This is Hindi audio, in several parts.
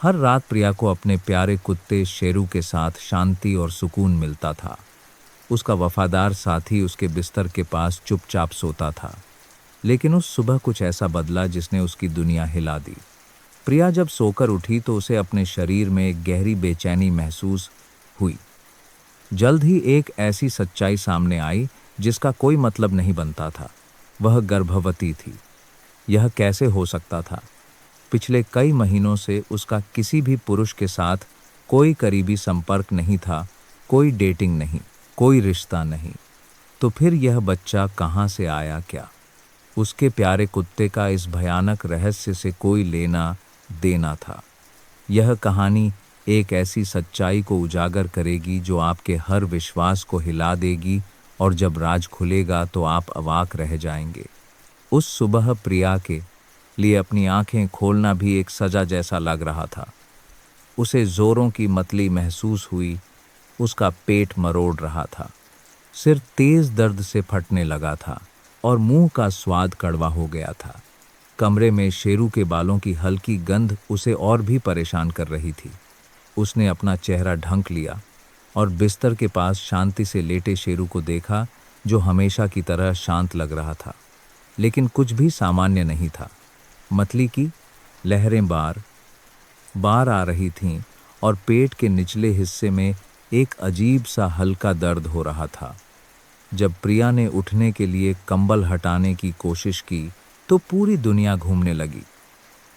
हर रात प्रिया को अपने प्यारे कुत्ते शेरू के साथ शांति और सुकून मिलता था। उसका वफादार साथी उसके बिस्तर के पास चुपचाप सोता था। लेकिन उस सुबह कुछ ऐसा बदला जिसने उसकी दुनिया हिला दी। प्रिया जब सोकर उठी तो उसे अपने शरीर में एक गहरी बेचैनी महसूस हुई। जल्द ही एक ऐसी सच्चाई सामने आई जिसका कोई मतलब नहीं बनता था। वह गर्भवती थी। यह कैसे हो सकता था? पिछले कई महीनों से उसका किसी भी पुरुष के साथ कोई करीबी संपर्क नहीं था, कोई डेटिंग नहीं, कोई रिश्ता नहीं। तो फिर यह बच्चा कहाँ से आया? क्या उसके प्यारे कुत्ते का इस भयानक रहस्य से कोई लेना देना था? यह कहानी एक ऐसी सच्चाई को उजागर करेगी जो आपके हर विश्वास को हिला देगी, और जब राज खुलेगा तो आप अवाक रह जाएंगे। उस सुबह प्रिया के लिए अपनी आंखें खोलना भी एक सजा जैसा लग रहा था। उसे जोरों की मतली महसूस हुई। उसका पेट मरोड़ रहा था, सिर तेज दर्द से फटने लगा था और मुंह का स्वाद कड़वा हो गया था। कमरे में शेरू के बालों की हल्की गंध उसे और भी परेशान कर रही थी। उसने अपना चेहरा ढंक लिया और बिस्तर के पास शांति से लेटे शेरू को देखा, जो हमेशा की तरह शांत लग रहा था। लेकिन कुछ भी सामान्य नहीं था। मतली की लहरें बार बार आ रही थीं और पेट के निचले हिस्से में एक अजीब सा हल्का दर्द हो रहा था। जब प्रिया ने उठने के लिए कंबल हटाने की कोशिश की तो पूरी दुनिया घूमने लगी।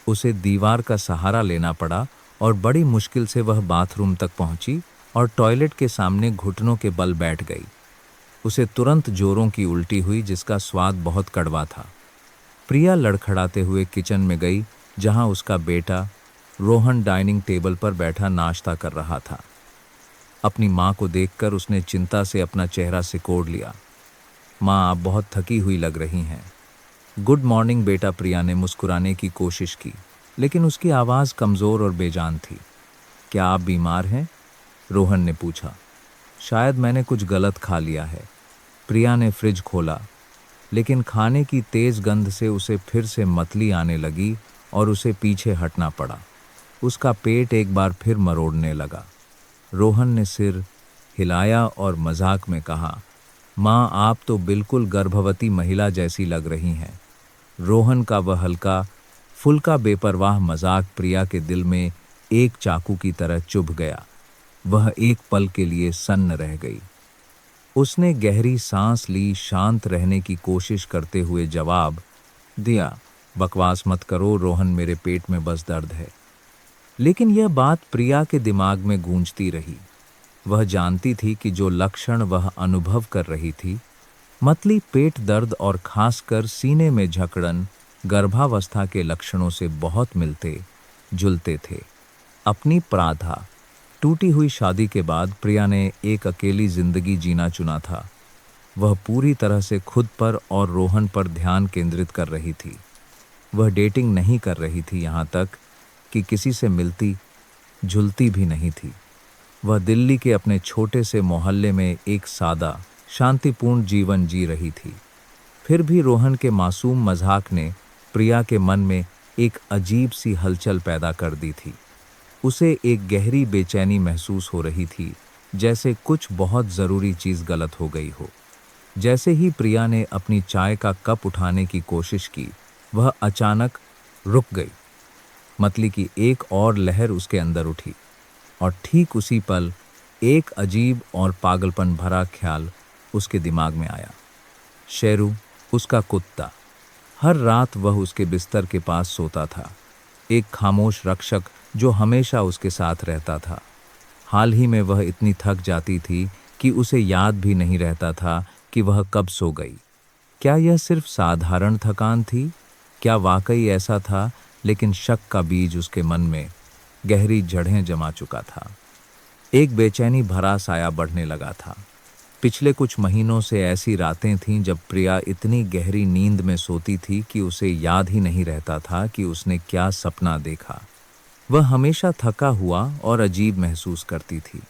उसे दीवार का सहारा लेना पड़ा और बड़ी मुश्किल से वह बाथरूम तक पहुंची और टॉयलेट के सामने घुटनों के बल बैठ गई। उसे तुरंत जोरों की उल्टी हुई जिसका स्वाद बहुत कड़वा था। प्रिया लड़खड़ाते हुए किचन में गई, जहां उसका बेटा रोहन डाइनिंग टेबल पर बैठा नाश्ता कर रहा था। अपनी माँ को देखकर उसने चिंता से अपना चेहरा सिकोड़ लिया। माँ, आप बहुत थकी हुई लग रही हैं। गुड मॉर्निंग बेटा, प्रिया ने मुस्कुराने की कोशिश की, लेकिन उसकी आवाज़ कमज़ोर और बेजान थी। क्या आप बीमार हैं? रोहन ने पूछा। शायद मैंने कुछ गलत खा लिया है। प्रिया ने फ्रिज खोला, लेकिन खाने की तेज गंध से उसे फिर से मतली आने लगी और उसे पीछे हटना पड़ा। उसका पेट एक बार फिर मरोड़ने लगा। रोहन ने सिर हिलाया और मजाक में कहा, माँ, आप तो बिल्कुल गर्भवती महिला जैसी लग रही हैं। रोहन का वह हल्का फुल्का बेपरवाह मजाक प्रिया के दिल में एक चाकू की तरह चुभ गया। वह एक पल के लिए सन्न रह गई। उसने गहरी सांस ली, शांत रहने की कोशिश करते हुए जवाब दिया, बकवास मत करो रोहन, मेरे पेट में बस दर्द है। लेकिन यह बात प्रिया के दिमाग में गूंजती रही। वह जानती थी कि जो लक्षण वह अनुभव कर रही थी, मतली पेट दर्द और खासकर सीने में झकड़न, गर्भावस्था के लक्षणों से बहुत मिलते जुलते थे। अपनी प्रारब्ध टूटी हुई शादी के बाद प्रिया ने एक अकेली जिंदगी जीना चुना था। वह पूरी तरह से खुद पर और रोहन पर ध्यान केंद्रित कर रही थी। वह डेटिंग नहीं कर रही थी, यहाँ तक कि किसी से मिलती जुलती भी नहीं थी। वह दिल्ली के अपने छोटे से मोहल्ले में एक सादा, शांतिपूर्ण जीवन जी रही थी। फिर भी रोहन के मासूम मजाक ने प्रिया के मन में एक अजीब सी हलचल पैदा कर दी थी। उसे एक गहरी बेचैनी महसूस हो रही थी, जैसे कुछ बहुत ज़रूरी चीज़ गलत हो गई हो। जैसे ही प्रिया ने अपनी चाय का कप उठाने की कोशिश की, वह अचानक रुक गई। मतली की एक और लहर उसके अंदर उठी और ठीक उसी पल एक अजीब और पागलपन भरा ख्याल उसके दिमाग में आया। शेरू, उसका कुत्ता। हर रात वह उसके बिस्तर के पास सोता था, एक खामोश रक्षक जो हमेशा उसके साथ रहता था। हाल ही में वह इतनी थक जाती थी कि उसे याद भी नहीं रहता था कि वह कब सो गई। क्या यह सिर्फ साधारण थकान थी? क्या वाकई ऐसा था? लेकिन शक का बीज उसके मन में गहरी जड़ें जमा चुका था। एक बेचैनी भरा साया बढ़ने लगा था। पिछले कुछ महीनों से ऐसी रातें थीं जब प्रिया इतनी गहरी नींद में सोती थी कि उसे याद ही नहीं रहता था कि उसने क्या सपना देखा। वह हमेशा थका हुआ और अजीब महसूस करती थी।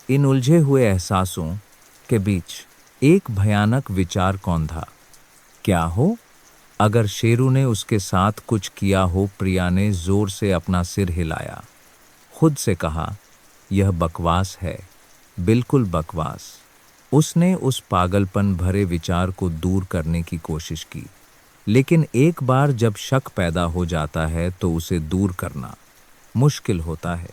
इन उलझे हुए एहसासों के बीच एक भयानक विचार कौन था? क्या हो अगर शेरू ने उसके साथ कुछ किया हो? प्रिया ने जोर से अपना सिर हिलाया। खुद से कहा, यह बकवास है, बिल्कुल बकवास। उसने उस पागलपन भरे विचार को दूर करने की कोशिश की, लेकिन एक बार जब शक पैदा हो जाता है तो उसे दूर करना मुश्किल होता है।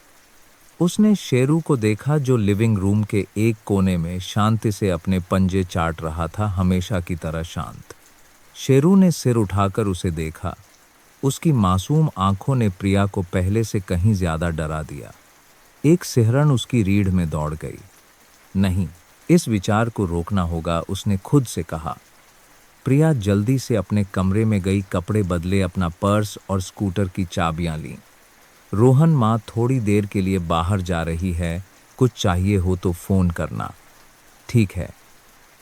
उसने शेरू को देखा जो लिविंग रूम के एक कोने में शांति से अपने पंजे चाट रहा था, हमेशा की तरह शांत। शेरू ने सिर उठाकर उसे देखा। उसकी मासूम आंखों ने प्रिया को पहले से कहीं ज्यादा डरा दिया। एक सिहरन उसकी रीढ़ में दौड़ गई। नहीं, इस विचार को रोकना होगा, उसने खुद से कहा। प्रिया जल्दी से अपने कमरे में गई, कपड़े बदले, अपना पर्स और स्कूटर की चाबियां लीं। रोहन, माँ थोड़ी देर के लिए बाहर जा रही है, कुछ चाहिए हो तो फोन करना। ठीक है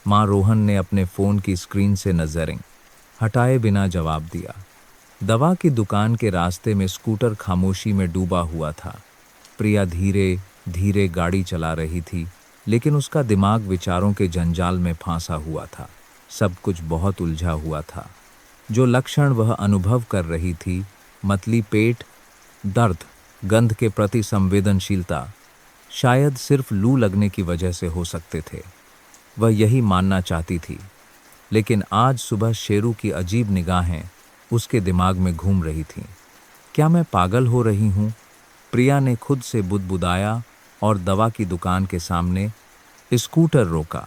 माँ, रोहन ने अपने फोन की स्क्रीन से नजरें हटाए बिना जवाब दिया। दवा की दुकान के रास्ते में स्कूटर खामोशी में डूबा हुआ था। प्रिया धीरे धीरे गाड़ी चला रही थी, लेकिन उसका दिमाग विचारों के जंजाल में फांसा हुआ था। सब कुछ बहुत उलझा हुआ था। जो लक्षण वह अनुभव कर रही थी, मतली पेट दर्द, गंध के प्रति संवेदनशीलता, शायद सिर्फ लू लगने की वजह से हो सकते थे। वह यही मानना चाहती थी, लेकिन आज सुबह शेरू की अजीब निगाहें उसके दिमाग में घूम रही थीं। क्या मैं पागल हो रही हूँ? प्रिया ने खुद से बुदबुदाया और दवा की दुकान के सामने स्कूटर रोका।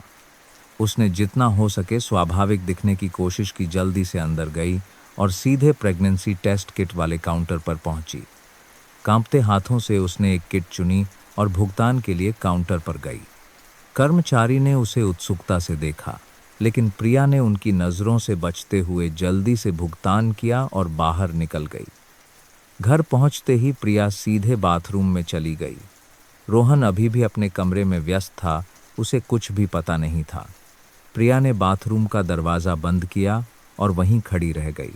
उसने जितना हो सके स्वाभाविक दिखने की कोशिश की, जल्दी से अंदर गई और सीधे प्रेगनेंसी टेस्ट किट वाले काउंटर पर पहुंची। कांपते हाथों से उसने एक किट चुनी और भुगतान के लिए काउंटर पर गई। कर्मचारी ने उसे उत्सुकता से देखा, लेकिन प्रिया ने उनकी नज़रों से बचते हुए जल्दी से भुगतान किया और बाहर निकल गई। घर पहुंचते ही प्रिया सीधे बाथरूम में चली गई। रोहन अभी भी अपने कमरे में व्यस्त था, उसे कुछ भी पता नहीं था। प्रिया ने बाथरूम का दरवाज़ा बंद किया और वहीं खड़ी रह गई।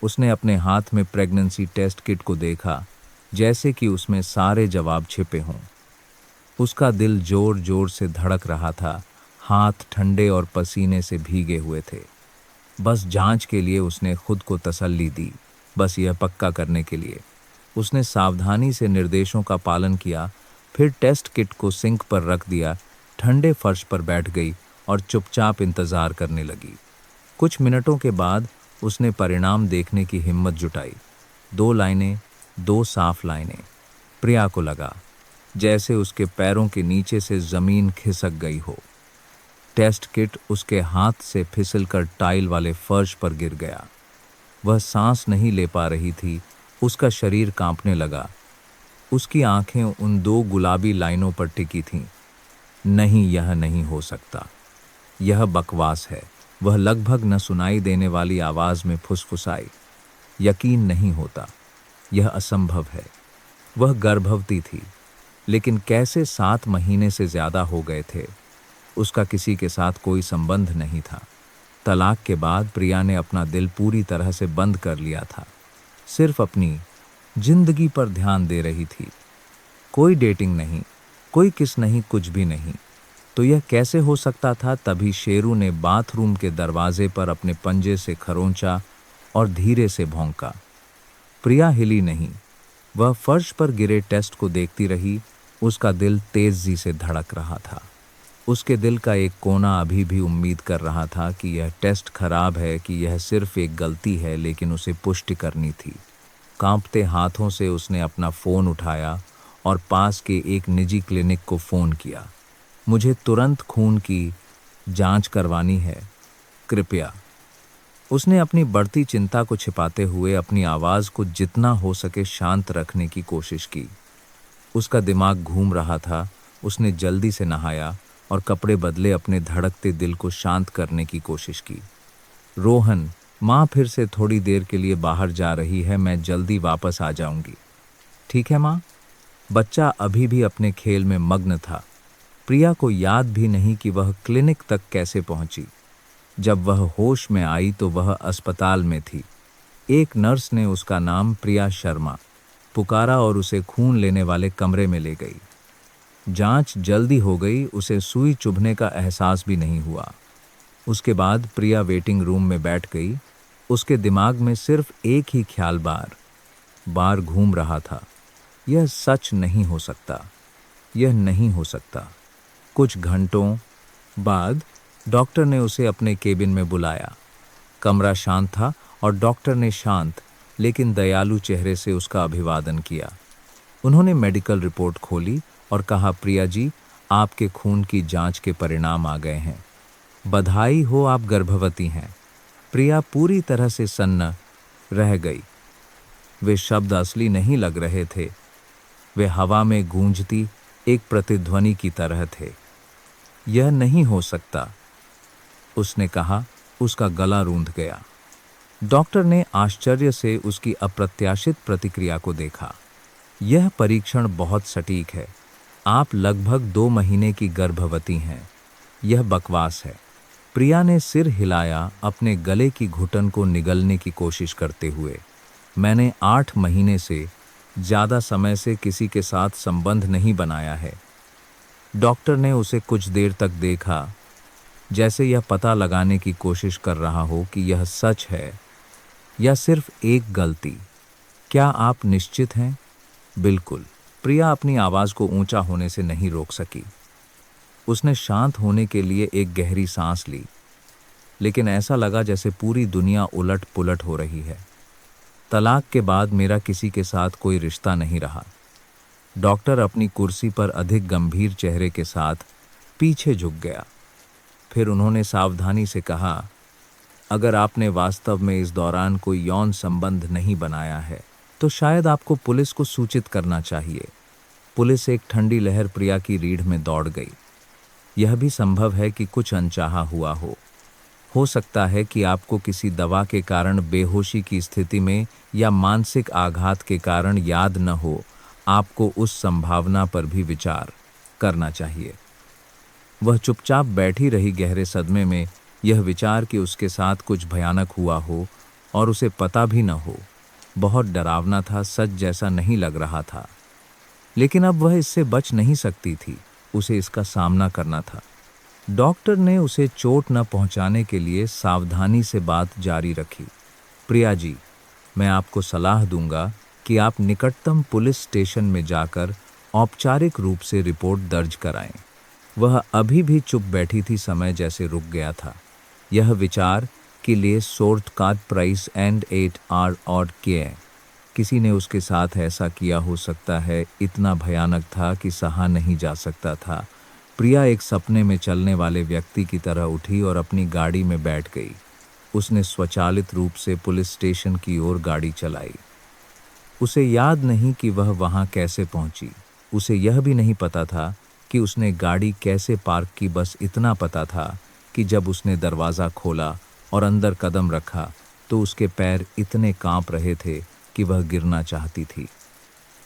उसने अपने हाथ में प्रेगनेंसी टेस्ट किट को देखा, जैसे कि उसमें सारे जवाब छिपे हों। उसका दिल जोर जोर से धड़क रहा था, हाथ ठंडे और पसीने से भीगे हुए थे। बस जांच के लिए उसने खुद को तसल्ली दी, बस यह पक्का करने के लिए। उसने सावधानी से निर्देशों का पालन किया, फिर टेस्ट किट को सिंक पर रख दिया, ठंडे फर्श पर बैठ गई और चुपचाप इंतजार करने लगी। कुछ मिनटों के बाद उसने परिणाम देखने की हिम्मत जुटाई। 2 लाइनें, 2 साफ लाइनें। प्रिया को लगा जैसे उसके पैरों के नीचे से जमीन खिसक गई हो। टेस्ट किट उसके हाथ से फिसलकर टाइल वाले फर्श पर गिर गया। वह सांस नहीं ले पा रही थी, उसका शरीर कांपने लगा। उसकी आंखें उन 2 गुलाबी लाइनों पर टिकी थीं। नहीं, यह नहीं हो सकता, यह बकवास है, वह लगभग न सुनाई देने वाली आवाज में फुसफुसाई। यकीन नहीं होता, यह असंभव है। वह गर्भवती थी, लेकिन कैसे 7 महीने से ज्यादा हो गए थे। उसका किसी के साथ कोई संबंध नहीं था। तलाक के बाद प्रिया ने अपना दिल पूरी तरह से बंद कर लिया था, सिर्फ अपनी जिंदगी पर ध्यान दे रही थी। कोई डेटिंग नहीं, कोई किस नहीं, कुछ भी नहीं। तो यह कैसे हो सकता था? तभी शेरू ने बाथरूम के दरवाजे पर अपने पंजे से खरोंचा और धीरे से भौंका। प्रिया हिली नहीं, वह फर्श पर गिरे टेस्ट को देखती रही। उसका दिल तेजी से धड़क रहा था। उसके दिल का एक कोना अभी भी उम्मीद कर रहा था कि यह टेस्ट खराब है, कि यह सिर्फ एक गलती है, लेकिन उसे पुष्टि करनी थी। कांपते हाथों से उसने अपना फ़ोन उठाया और पास के एक निजी क्लिनिक को फ़ोन किया। मुझे तुरंत खून की जांच करवानी है, कृपया। उसने अपनी बढ़ती चिंता को छिपाते हुए अपनी आवाज़ को जितना हो सके शांत रखने की कोशिश की। उसका दिमाग घूम रहा था। उसने जल्दी से नहाया और कपड़े बदले, अपने धड़कते दिल को शांत करने की कोशिश की। रोहन, माँ फिर से थोड़ी देर के लिए बाहर जा रही है, मैं जल्दी वापस आ जाऊंगी। ठीक है माँ। बच्चा अभी भी अपने खेल में मग्न था। प्रिया को याद भी नहीं कि वह क्लिनिक तक कैसे पहुंची। जब वह होश में आई तो वह अस्पताल में थी। एक नर्स ने उसका नाम प्रिया शर्मा पुकारा और उसे खून लेने वाले कमरे में ले गई। जांच जल्दी हो गई, उसे सुई चुभने का एहसास भी नहीं हुआ। उसके बाद प्रिया वेटिंग रूम में बैठ गई। उसके दिमाग में सिर्फ एक ही ख्याल बार बार घूम रहा था, यह सच नहीं हो सकता, यह नहीं हो सकता। कुछ घंटों बाद डॉक्टर ने उसे अपने केबिन में बुलाया। कमरा शांत था और डॉक्टर ने शांत लेकिन दयालु चेहरे से उसका अभिवादन किया। उन्होंने मेडिकल रिपोर्ट खोली और कहा, प्रिया जी, आपके खून की जांच के परिणाम आ गए हैं। बधाई हो, आप गर्भवती हैं। प्रिया पूरी तरह से सन्न रह गई। वे शब्द असली नहीं लग रहे थे, वे हवा में गूंजती एक प्रतिध्वनि की तरह थे। यह नहीं हो सकता, उसने कहा। उसका गला रूंध गया। डॉक्टर ने आश्चर्य से उसकी अप्रत्याशित प्रतिक्रिया को देखा। यह परीक्षण बहुत सटीक है। आप लगभग 2 महीने की गर्भवती हैं। यह बकवास है। प्रिया ने सिर हिलाया, अपने गले की घुटन को निगलने की कोशिश करते हुए। मैंने 8 महीने से ज़्यादा समय से किसी के साथ संबंध नहीं बनाया है। डॉक्टर ने उसे कुछ देर तक देखा, जैसे यह पता लगाने की कोशिश कर रहा हो कि यह सच है या सिर्फ एक गलती। क्या आप निश्चित हैं? बिल्कुल। प्रिया अपनी आवाज़ को ऊंचा होने से नहीं रोक सकी। उसने शांत होने के लिए एक गहरी सांस ली, लेकिन ऐसा लगा जैसे पूरी दुनिया उलट पुलट हो रही है। तलाक के बाद मेरा किसी के साथ कोई रिश्ता नहीं रहा। डॉक्टर अपनी कुर्सी पर अधिक गंभीर चेहरे के साथ पीछे झुक गया। फिर उन्होंने सावधानी से कहा, अगर आपने वास्तव में इस दौरान कोई यौन संबंध नहीं बनाया है तो शायद आपको पुलिस को सूचित करना चाहिए। पुलिस एक ठंडी लहर प्रिया की रीढ़ में दौड़ गई। यह भी संभव है कि कुछ अनचाहा हुआ हो सकता है कि आपको किसी दवा के कारण बेहोशी की स्थिति में या मानसिक आघात के कारण याद न हो। आपको उस संभावना पर भी विचार करना चाहिए। वह चुपचाप बैठी रही, गहरे सदमे में। यह विचार कि उसके साथ कुछ भयानक हुआ हो और उसे पता भी न हो, बहुत डरावना था। सच जैसा नहीं लग रहा था, लेकिन अब वह इससे बच नहीं सकती थी। उसे इसका सामना करना था। डॉक्टर ने उसे चोट न पहुंचाने के लिए सावधानी से बात जारी रखी। प्रिया जी, मैं आपको सलाह दूंगा कि आप निकटतम पुलिस स्टेशन में जाकर औपचारिक रूप से रिपोर्ट दर्ज कराएं। वह अभी भी चुप बैठी थी, समय जैसे रुक गया था। यह विचार कि ले सोर्ट कार्ड प्राइस एंड 8 आर और के किसी ने उसके साथ ऐसा किया हो सकता है, इतना भयानक था कि सहा नहीं जा सकता था। प्रिया एक सपने में चलने वाले व्यक्ति की तरह उठी और अपनी गाड़ी में बैठ गई। उसने स्वचालित रूप से पुलिस स्टेशन की ओर गाड़ी चलाई। उसे याद नहीं कि वह वहां कैसे पहुंची। उसे यह भी नहीं पता था कि उसने गाड़ी कैसे पार्क की। बस इतना पता था कि जब उसने दरवाज़ा खोला और अंदर कदम रखा तो उसके पैर इतने कांप रहे थे कि वह गिरना चाहती थी।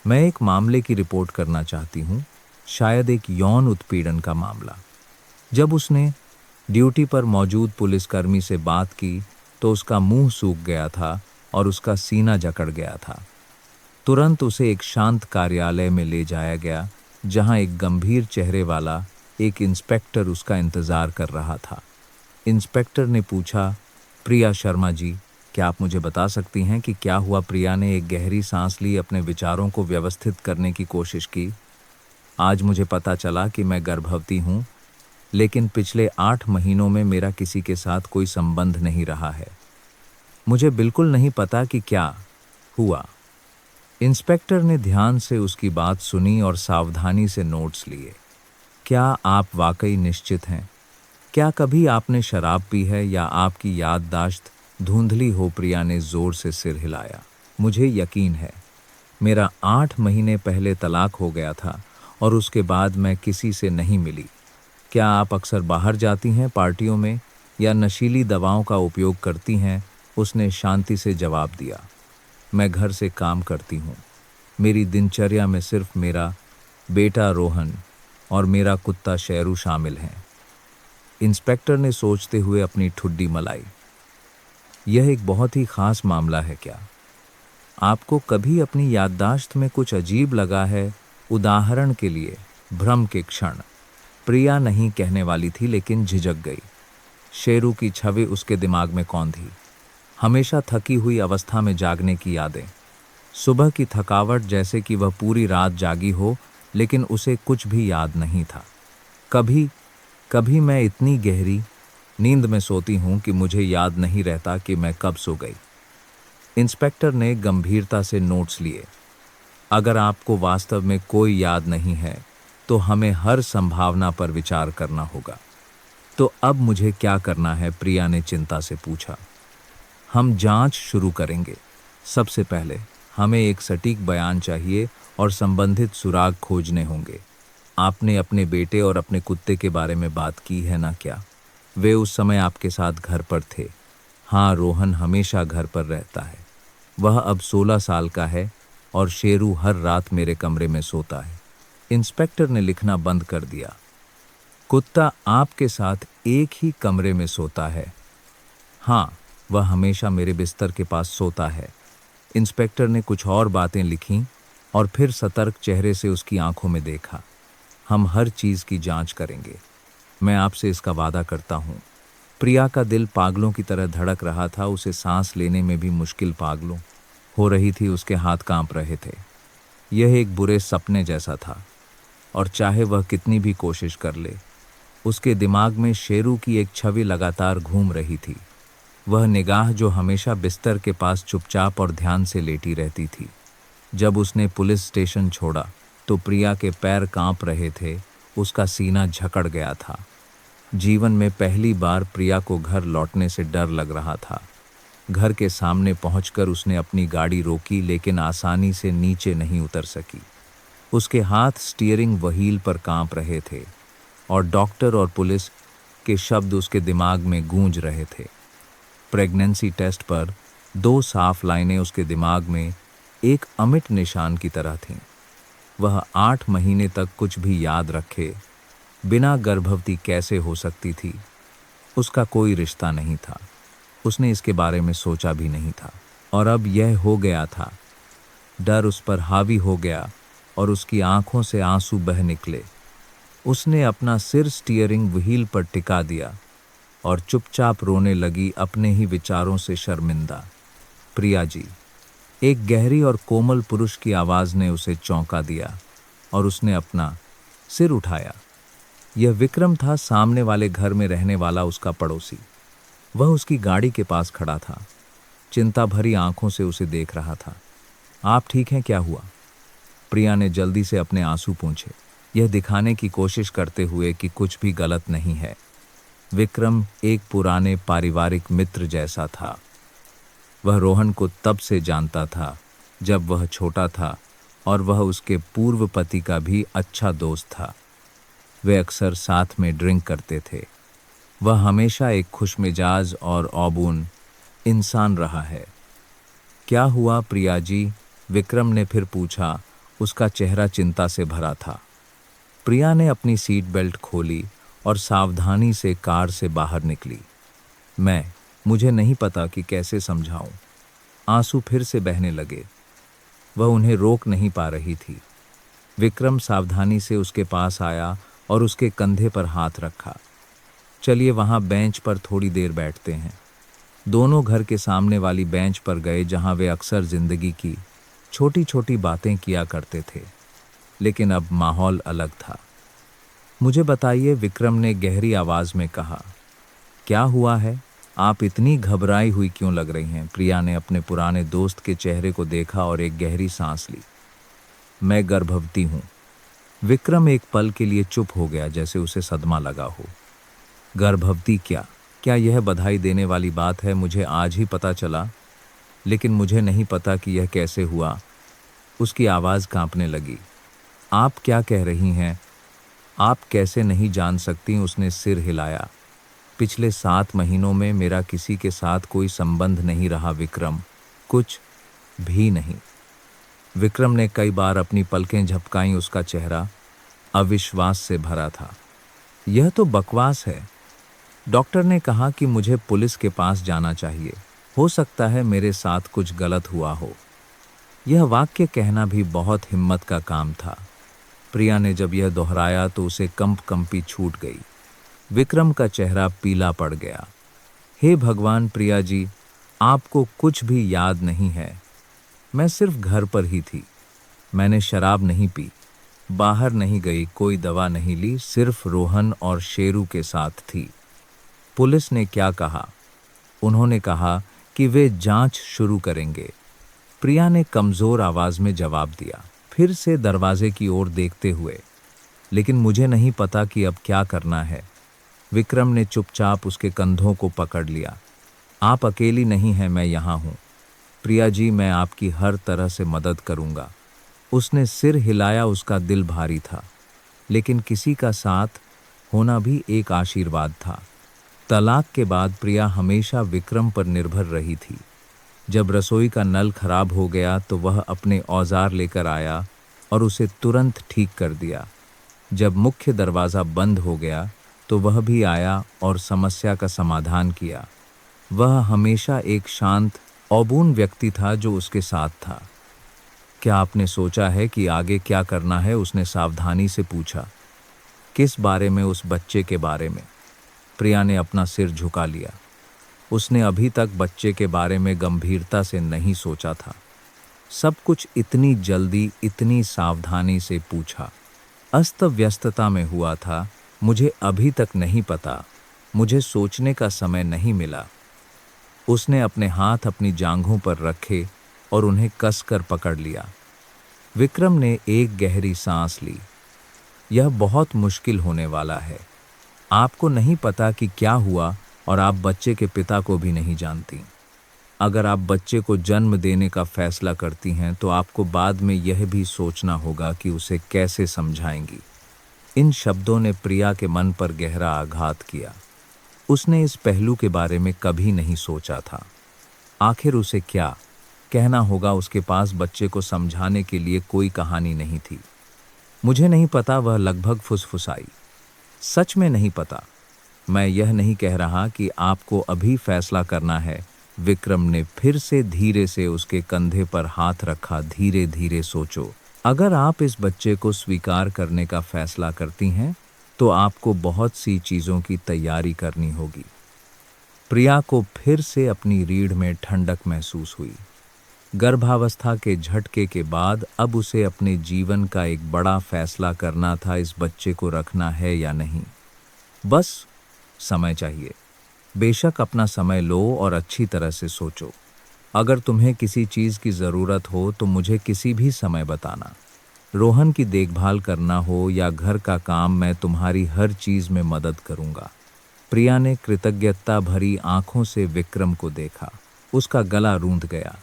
मैं एक मामले की रिपोर्ट करना चाहती हूँ, शायद एक यौन उत्पीड़न का मामला। जब उसने ड्यूटी पर मौजूद पुलिसकर्मी से बात की तो उसका मुंह सूख गया था और उसका सीना जकड़ गया था। तुरंत उसे एक शांत कार्यालय में ले जाया गया, जहां एक गंभीर चेहरे वाला एक इंस्पेक्टर उसका इंतजार कर रहा था। इंस्पेक्टर ने पूछा, प्रिया शर्मा जी, क्या आप मुझे बता सकती हैं कि क्या हुआ? प्रिया ने एक गहरी सांस ली, अपने विचारों को व्यवस्थित करने की कोशिश की। आज मुझे पता चला कि मैं गर्भवती हूँ, लेकिन पिछले 8 महीनों में मेरा किसी के साथ कोई संबंध नहीं रहा है। मुझे बिल्कुल नहीं पता कि क्या हुआ। इंस्पेक्टर ने ध्यान से उसकी बात सुनी और सावधानी से नोट्स लिए। क्या आप वाकई निश्चित हैं? क्या कभी आपने शराब पी है या आपकी याददाश्त धुंधली हो? प्रिया ने जोर से सिर हिलाया। मुझे यकीन है। मेरा 8 महीने पहले तलाक हो गया था और उसके बाद मैं किसी से नहीं मिली। क्या आप अक्सर बाहर जाती हैं, पार्टियों में, या नशीली दवाओं का उपयोग करती हैं? उसने शांति से जवाब दिया। मैं घर से काम करती हूँ। मेरी दिनचर्या में सिर्फ मेरा बेटा रोहन और मेरा कुत्ता शेरू शामिल हैं। इंस्पेक्टर ने सोचते हुए अपनी ठुड्डी मलाई। यह एक बहुत ही खास मामला है क्या? आपको कभी अपनी याददाश्त में कुछ अजीब लगा है? उदाहरण के लिए भ्रम के क्षण। प्रिया नहीं कहने वाली थी, लेकिन झिझक गई। शेरू की छवि उसके दिमाग में कौन थी? हमेशा थकी हुई अवस्था में जागने की यादें। सुबह की थकावट, जैसे कि वह पूरी रात जागी हो, लेकिन उसे कुछ भी याद नहीं था। कभी कभी मैं इतनी गहरी नींद में सोती हूँ कि मुझे याद नहीं रहता कि मैं कब सो गई। इंस्पेक्टर ने गंभीरता से नोट्स लिए। अगर आपको वास्तव में कोई याद नहीं है, तो हमें हर संभावना पर विचार करना होगा। तो अब मुझे क्या करना है? प्रिया ने चिंता से पूछा। हम जांच शुरू करेंगे। सबसे पहले हमें एक सटीक बयान चाहिए और संबंधित सुराग खोजने होंगे। आपने अपने बेटे और अपने कुत्ते के बारे में बात की है ना? क्या वे उस समय आपके साथ घर पर थे? हाँ, रोहन हमेशा घर पर रहता है। वह अब 16 साल का है और शेरू हर रात मेरे कमरे में सोता है। इंस्पेक्टर ने लिखना बंद कर दिया। कुत्ता आपके साथ एक ही कमरे में सोता है? हाँ, वह हमेशा मेरे बिस्तर के पास सोता है। इंस्पेक्टर ने कुछ और बातें लिखीं और फिर सतर्क चेहरे से उसकी आंखों में देखा। हम हर चीज की जांच करेंगे, मैं आपसे इसका वादा करता हूँ। प्रिया का दिल पागलों की तरह धड़क रहा था। उसे सांस लेने में भी मुश्किल पागलों हो रही थी। उसके हाथ कांप रहे थे। यह एक बुरे सपने जैसा था, और चाहे वह कितनी भी कोशिश कर ले, उसके दिमाग में शेरू की एक छवि लगातार घूम रही थी। वह निगाह जो हमेशा बिस्तर के पास चुपचाप और ध्यान से लेटी रहती थी। जब उसने पुलिस स्टेशन छोड़ा तो प्रिया के पैर कांप रहे थे, उसका सीना जकड़ गया था। जीवन में पहली बार प्रिया को घर लौटने से डर लग रहा था। घर के सामने पहुंचकर उसने अपनी गाड़ी रोकी, लेकिन आसानी से नीचे नहीं उतर सकी। उसके हाथ स्टीयरिंग व्हील पर कांप रहे थे और डॉक्टर और पुलिस के शब्द उसके दिमाग में गूंज रहे थे। प्रेगनेंसी टेस्ट पर 2 साफ लाइनें उसके दिमाग में एक अमिट निशान की तरह थीं। वह 8 महीने तक कुछ भी याद रखे बिना गर्भवती कैसे हो सकती थी? उसका कोई रिश्ता नहीं था। उसने इसके बारे में सोचा भी नहीं था, और अब यह हो गया था। डर उस पर हावी हो गया और उसकी आंखों से आंसू बह निकले। उसने अपना सिर स्टीयरिंग व्हील पर टिका दिया और चुपचाप रोने लगी, अपने ही विचारों से शर्मिंदा। प्रिया जी, एक गहरी और कोमल पुरुष की आवाज ने उसे चौंका दिया और उसने अपना सिर उठाया। यह विक्रम था, सामने वाले घर में रहने वाला उसका पड़ोसी। वह उसकी गाड़ी के पास खड़ा था, चिंता भरी आंखों से उसे देख रहा था। आप ठीक हैं? क्या हुआ? प्रिया ने जल्दी से अपने आंसू पोंछे, यह दिखाने की कोशिश करते हुए कि कुछ भी गलत नहीं है। विक्रम एक पुराने पारिवारिक मित्र जैसा था। वह रोहन को तब से जानता था जब वह छोटा था, और वह उसके पूर्व पति का भी अच्छा दोस्त था। वे अक्सर साथ में ड्रिंक करते थे। वह हमेशा एक खुशमिजाज और औबून इंसान रहा है। क्या हुआ प्रिया जी? विक्रम ने फिर पूछा। उसका चेहरा चिंता से भरा था। प्रिया ने अपनी सीट बेल्ट खोली और सावधानी से कार से बाहर निकली। मुझे नहीं पता कि कैसे समझाऊं। आंसू फिर से बहने लगे। वह उन्हें रोक नहीं पा रही थी। विक्रम सावधानी से उसके पास आया और उसके कंधे पर हाथ रखा। चलिए वहां बेंच पर थोड़ी देर बैठते हैं। दोनों घर के सामने वाली बेंच पर गए, जहां वे अक्सर जिंदगी की छोटी छोटी बातें किया करते थे। लेकिन अब माहौल अलग था। मुझे बताइए, विक्रम ने गहरी आवाज में कहा। क्या हुआ है? आप इतनी घबराई हुई क्यों लग रही हैं? प्रिया ने अपने पुराने दोस्त के चेहरे को देखा और एक गहरी सांस ली। मैं गर्भवती हूं। विक्रम एक पल के लिए चुप हो गया, जैसे उसे सदमा लगा हो। गर्भवती? क्या यह बधाई देने वाली बात है? मुझे आज ही पता चला, लेकिन मुझे नहीं पता कि यह कैसे हुआ। उसकी आवाज कांपने लगी। आप क्या कह रही हैं? आप कैसे नहीं जान सकती? उसने सिर हिलाया। पिछले 7 महीनों में मेरा किसी के साथ कोई संबंध नहीं रहा विक्रम, कुछ भी नहीं। विक्रम ने कई बार अपनी पलकें झपकाईं। उसका चेहरा अविश्वास से भरा था। यह तो बकवास है। डॉक्टर ने कहा कि मुझे पुलिस के पास जाना चाहिए। हो सकता है मेरे साथ कुछ गलत हुआ हो। यह वाक्य कहना भी बहुत हिम्मत का काम था। प्रिया ने जब यह दोहराया तो उसे कंपी छूट गई। विक्रम का चेहरा पीला पड़ गया। हे भगवान प्रिया जी, आपको कुछ भी याद नहीं है? मैं सिर्फ घर पर ही थी। मैंने शराब नहीं पी, बाहर नहीं गई, कोई दवा नहीं ली, सिर्फ रोहन और शेरू के साथ थी। पुलिस ने क्या कहा? उन्होंने कहा कि वे जांच शुरू करेंगे। प्रिया ने कमजोर आवाज में जवाब दिया, फिर से दरवाजे की ओर देखते हुए। लेकिन मुझे नहीं पता कि अब क्या करना है। विक्रम ने चुपचाप उसके कंधों को पकड़ लिया। आप अकेली नहीं हैं, मैं यहाँ हूँ। प्रिया जी, मैं आपकी हर तरह से मदद करूँगा। उसने सिर हिलाया, उसका दिल भारी था। लेकिन किसी का साथ होना भी एक आशीर्वाद था। तलाक के बाद प्रिया हमेशा विक्रम पर निर्भर रही थी। जब रसोई का नल खराब हो गया तो वह अपने औजार लेकर आया और उसे तुरंत ठीक कर दिया। जब मुख्य दरवाज़ा बंद हो गया तो वह भी आया और समस्या का समाधान किया। वह हमेशा एक शांत औबून व्यक्ति था जो उसके साथ था। क्या आपने सोचा है कि आगे क्या करना है? उसने सावधानी से पूछा। किस बारे में? उस बच्चे के बारे में। प्रिया ने अपना सिर झुका लिया। उसने अभी तक बच्चे के बारे में गंभीरता से नहीं सोचा था। सब कुछ इतनी जल्दी, इतनी सावधानी से पूछा। अस्त व्यस्तता में हुआ था। मुझे अभी तक नहीं पता। मुझे सोचने का समय नहीं मिला। उसने अपने हाथ अपनी जांघों पर रखे और उन्हें कसकर पकड़ लिया। विक्रम ने एक गहरी सांस ली। यह बहुत मुश्किल होने वाला है। आपको नहीं पता कि क्या हुआ और आप बच्चे के पिता को भी नहीं जानती। अगर आप बच्चे को जन्म देने का फैसला करती हैं तो आपको बाद में यह भी सोचना होगा कि उसे कैसे समझाएंगी। इन शब्दों ने प्रिया के मन पर गहरा आघात किया। उसने इस पहलू के बारे में कभी नहीं सोचा था। आखिर उसे क्या कहना होगा? उसके पास बच्चे को समझाने के लिए कोई कहानी नहीं थी। मुझे नहीं पता, वह लगभग फुसफुसाई। सच में नहीं पता। मैं यह नहीं कह रहा कि आपको अभी फैसला करना है। विक्रम ने फिर से धीरे से उसके कंधे पर हाथ रखा। धीरे धीरे सोचो। अगर आप इस बच्चे को स्वीकार करने का फैसला करती हैं तो आपको बहुत सी चीज़ों की तैयारी करनी होगी। प्रिया को फिर से अपनी रीढ़ में ठंडक महसूस हुई। गर्भावस्था के झटके के बाद अब उसे अपने जीवन का एक बड़ा फैसला करना था। इस बच्चे को रखना है या नहीं। बस समय चाहिए। बेशक अपना समय लो और अच्छी तरह से सोचो। अगर तुम्हें किसी चीज़ की ज़रूरत हो तो मुझे किसी भी समय बताना। रोहन की देखभाल करना हो या घर का काम, मैं तुम्हारी हर चीज़ में मदद करूँगा। प्रिया ने कृतज्ञता भरी आंखों से विक्रम को देखा। उसका गला रूंध गया।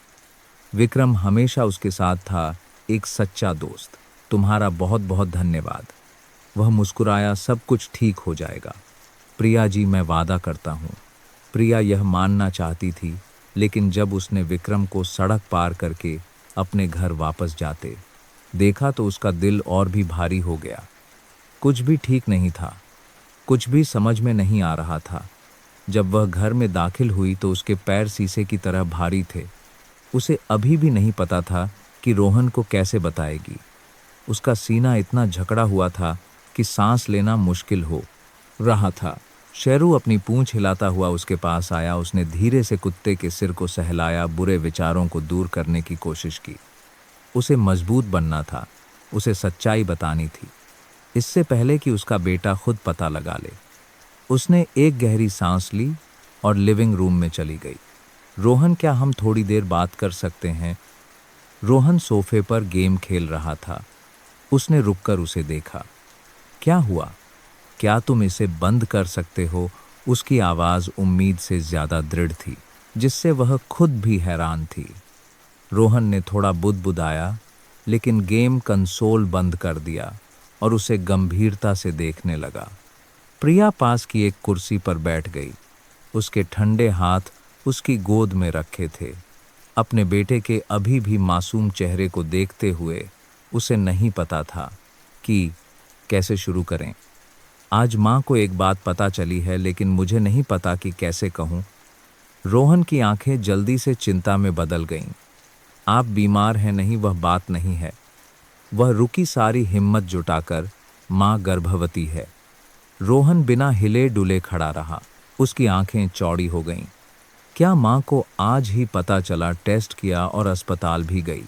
विक्रम हमेशा उसके साथ था, एक सच्चा दोस्त। तुम्हारा बहुत बहुत धन्यवाद। वह मुस्कुराया। सब कुछ ठीक हो जाएगा प्रिया जी, मैं वादा करता हूँ। प्रिया यह मानना चाहती थी, लेकिन जब उसने विक्रम को सड़क पार करके अपने घर वापस जाते देखा तो उसका दिल और भी भारी हो गया। कुछ भी ठीक नहीं था। कुछ भी समझ में नहीं आ रहा था। जब वह घर में दाखिल हुई तो उसके पैर शीशे की तरह भारी थे। उसे अभी भी नहीं पता था कि रोहन को कैसे बताएगी। उसका सीना इतना जकड़ा हुआ था कि सांस लेना मुश्किल हो रहा था। शेरू अपनी पूंछ हिलाता हुआ उसके पास आया। उसने धीरे से कुत्ते के सिर को सहलाया, बुरे विचारों को दूर करने की कोशिश की। उसे मजबूत बनना था। उसे सच्चाई बतानी थी, इससे पहले कि उसका बेटा खुद पता लगा ले। उसने एक गहरी सांस ली और लिविंग रूम में चली गई। रोहन, क्या हम थोड़ी देर बात कर सकते हैं? रोहन सोफे पर गेम खेल रहा था। उसने रुककर उसे देखा। क्या हुआ? क्या तुम इसे बंद कर सकते हो? उसकी आवाज़ उम्मीद से ज़्यादा दृढ़ थी, जिससे वह खुद भी हैरान थी। रोहन ने थोड़ा बुदबुदाया, लेकिन गेम कंसोल बंद कर दिया और उसे गंभीरता से देखने लगा। प्रिया पास की एक कुर्सी पर बैठ गई। उसके ठंडे हाथ उसकी गोद में रखे थे। अपने बेटे के अभी भी मासूम चेहरे को देखते हुए उसे नहीं पता था कि कैसे शुरू करें। आज माँ को एक बात पता चली है, लेकिन मुझे नहीं पता कि कैसे कहूँ। रोहन की आंखें जल्दी से चिंता में बदल गईं। आप बीमार हैं? नहीं, वह बात नहीं है। वह रुकी, सारी हिम्मत जुटाकर। माँ गर्भवती है। रोहन बिना हिले डुले खड़ा रहा। उसकी आंखें चौड़ी हो गईं। क्या माँ को आज ही पता चला? टेस्ट किया और अस्पताल भी गई।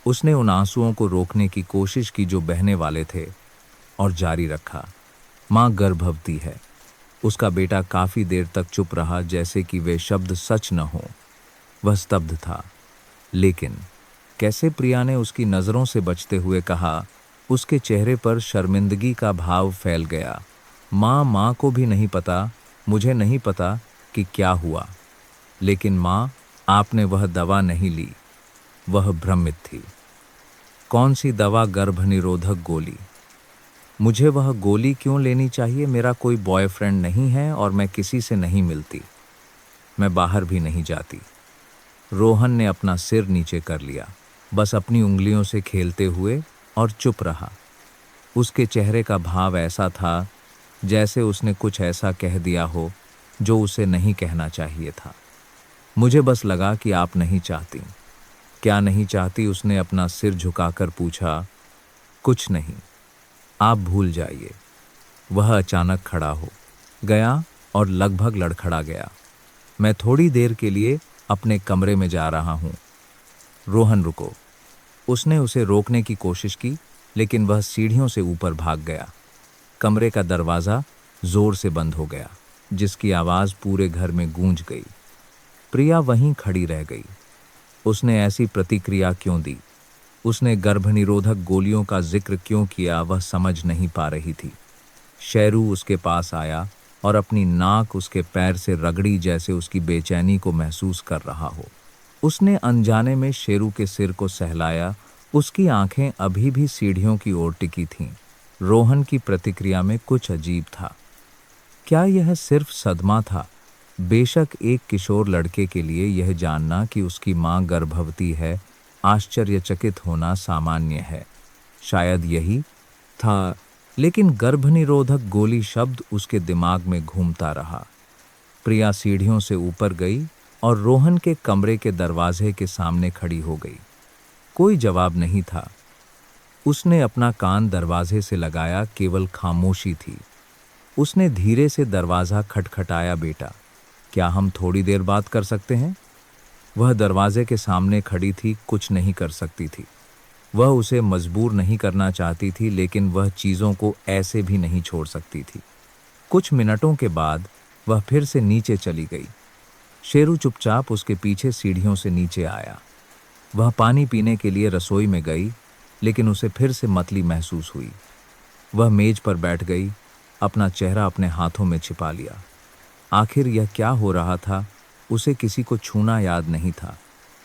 उसने उन आंसुओं को रोकने की कोशिश की जो बहने वाले थे, और जारी रखा, माँ गर्भवती है। उसका बेटा काफी देर तक चुप रहा, जैसे कि वे शब्द सच न हो। वह स्तब्ध था। लेकिन कैसे? प्रिया ने उसकी नजरों से बचते हुए कहा। उसके चेहरे पर शर्मिंदगी का भाव फैल गया। माँ को भी नहीं पता, मुझे नहीं पता कि क्या हुआ। लेकिन माँ, आपने वह दवा नहीं ली। वह भ्रमित थी। कौन सी दवा? गर्भनिरोधक गोली। मुझे वह गोली क्यों लेनी चाहिए? मेरा कोई बॉयफ्रेंड नहीं है और मैं किसी से नहीं मिलती। मैं बाहर भी नहीं जाती। रोहन ने अपना सिर नीचे कर लिया, बस अपनी उंगलियों से खेलते हुए, और चुप रहा। उसके चेहरे का भाव ऐसा था जैसे उसने कुछ ऐसा कह दिया हो जो उसे नहीं कहना चाहिए था। मुझे बस लगा कि आप नहीं चाहती। क्या नहीं चाहती? उसने अपना सिर झुकाकर पूछा। कुछ नहीं, आप भूल जाइए। वह अचानक खड़ा हो गया और लगभग लड़खड़ा गया। मैं थोड़ी देर के लिए अपने कमरे में जा रहा हूं। रोहन, रुको। उसने उसे रोकने की कोशिश की, लेकिन वह सीढ़ियों से ऊपर भाग गया। कमरे का दरवाजा जोर से बंद हो गया, जिसकी आवाज पूरे घर में गूंज गई। प्रिया वहीं खड़ी रह गई। उसने ऐसी प्रतिक्रिया क्यों दी? उसने गर्भनिरोधक गोलियों का जिक्र क्यों किया? वह समझ नहीं पा रही थी। शेरू उसके पास आया और अपनी नाक उसके पैर से रगड़ी, जैसे उसकी बेचैनी को महसूस कर रहा हो। उसने अनजाने में शेरू के सिर को सहलाया। उसकी आंखें अभी भी सीढ़ियों की ओर टिकी थीं। रोहन की प्रतिक्रिया में कुछ अजीब था। क्या यह सिर्फ सदमा था? बेशक एक किशोर लड़के के लिए यह जानना कि उसकी मां गर्भवती है, आश्चर्यचकित होना सामान्य है। शायद यही था, लेकिन गर्भनिरोधक गोली शब्द उसके दिमाग में घूमता रहा। प्रिया सीढ़ियों से ऊपर गई और रोहन के कमरे के दरवाजे के सामने खड़ी हो गई। कोई जवाब नहीं था। उसने अपना कान दरवाजे से लगाया, केवल खामोशी थी। उसने धीरे से दरवाजा खटखटाया। बेटा, क्या हम थोड़ी देर बात कर सकते हैं? वह दरवाजे के सामने खड़ी थी, कुछ नहीं कर सकती थी। वह उसे मजबूर नहीं करना चाहती थी, लेकिन वह चीज़ों को ऐसे भी नहीं छोड़ सकती थी। कुछ मिनटों के बाद वह फिर से नीचे चली गई। शेरू चुपचाप उसके पीछे सीढ़ियों से नीचे आया। वह पानी पीने के लिए रसोई में गई, लेकिन उसे फिर से मतली महसूस हुई। वह मेज पर बैठ गई, अपना चेहरा अपने हाथों में छिपा लिया। आखिर यह क्या हो रहा था? उसे किसी को छूना याद नहीं था।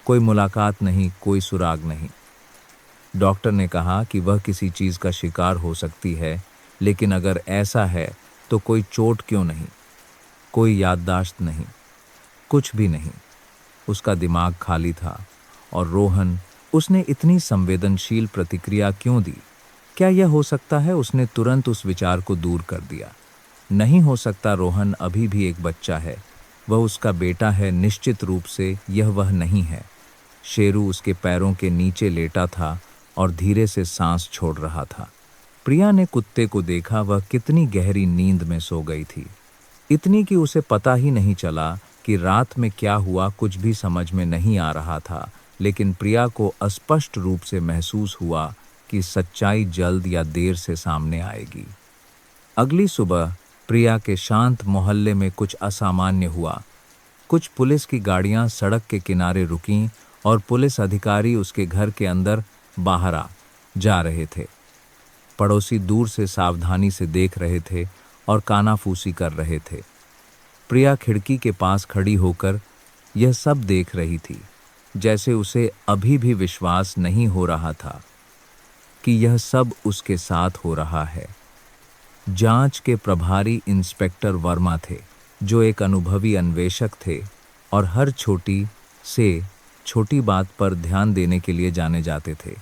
कोई मुलाकात नहीं, कोई सुराग नहीं। डॉक्टर ने कहा कि वह किसी चीज़ का शिकार हो सकती है, लेकिन अगर ऐसा है तो कोई चोट क्यों नहीं? कोई याददाश्त नहीं, कुछ भी नहीं। उसका दिमाग खाली था। और रोहन, उसने इतनी संवेदनशील प्रतिक्रिया क्यों दी? क्या यह हो सकता है? उसने तुरंत उस विचार को दूर कर दिया। नहीं हो सकता। रोहन अभी भी एक बच्चा है। वह उसका बेटा है, निश्चित रूप से यह वह नहीं है। शेरू उसके पैरों के नीचे लेटा था और धीरे से सांस छोड़ रहा था। प्रिया ने कुत्ते को देखा। वह कितनी गहरी नींद में सो गई थी, इतनी कि उसे पता ही नहीं चला कि रात में क्या हुआ। कुछ भी समझ में नहीं आ रहा था, लेकिन प्रिया को स्पष्ट रूप से महसूस हुआ कि सच्चाई जल्द या देर से सामने आएगी। अगली सुबह प्रिया के शांत मोहल्ले में कुछ असामान्य हुआ। कुछ पुलिस की गाड़ियां सड़क के किनारे रुकीं और पुलिस अधिकारी उसके घर के अंदर बाहर आ जा रहे थे। पड़ोसी दूर से सावधानी से देख रहे थे और कानाफूसी कर रहे थे। प्रिया खिड़की के पास खड़ी होकर यह सब देख रही थी, जैसे उसे अभी भी विश्वास नहीं हो रहा था कि यह सब उसके साथ हो रहा है। जांच के प्रभारी इंस्पेक्टर वर्मा थे, जो एक अनुभवी अन्वेषक थे और हर छोटी से छोटी बात पर ध्यान देने के लिए जाने जाते थे।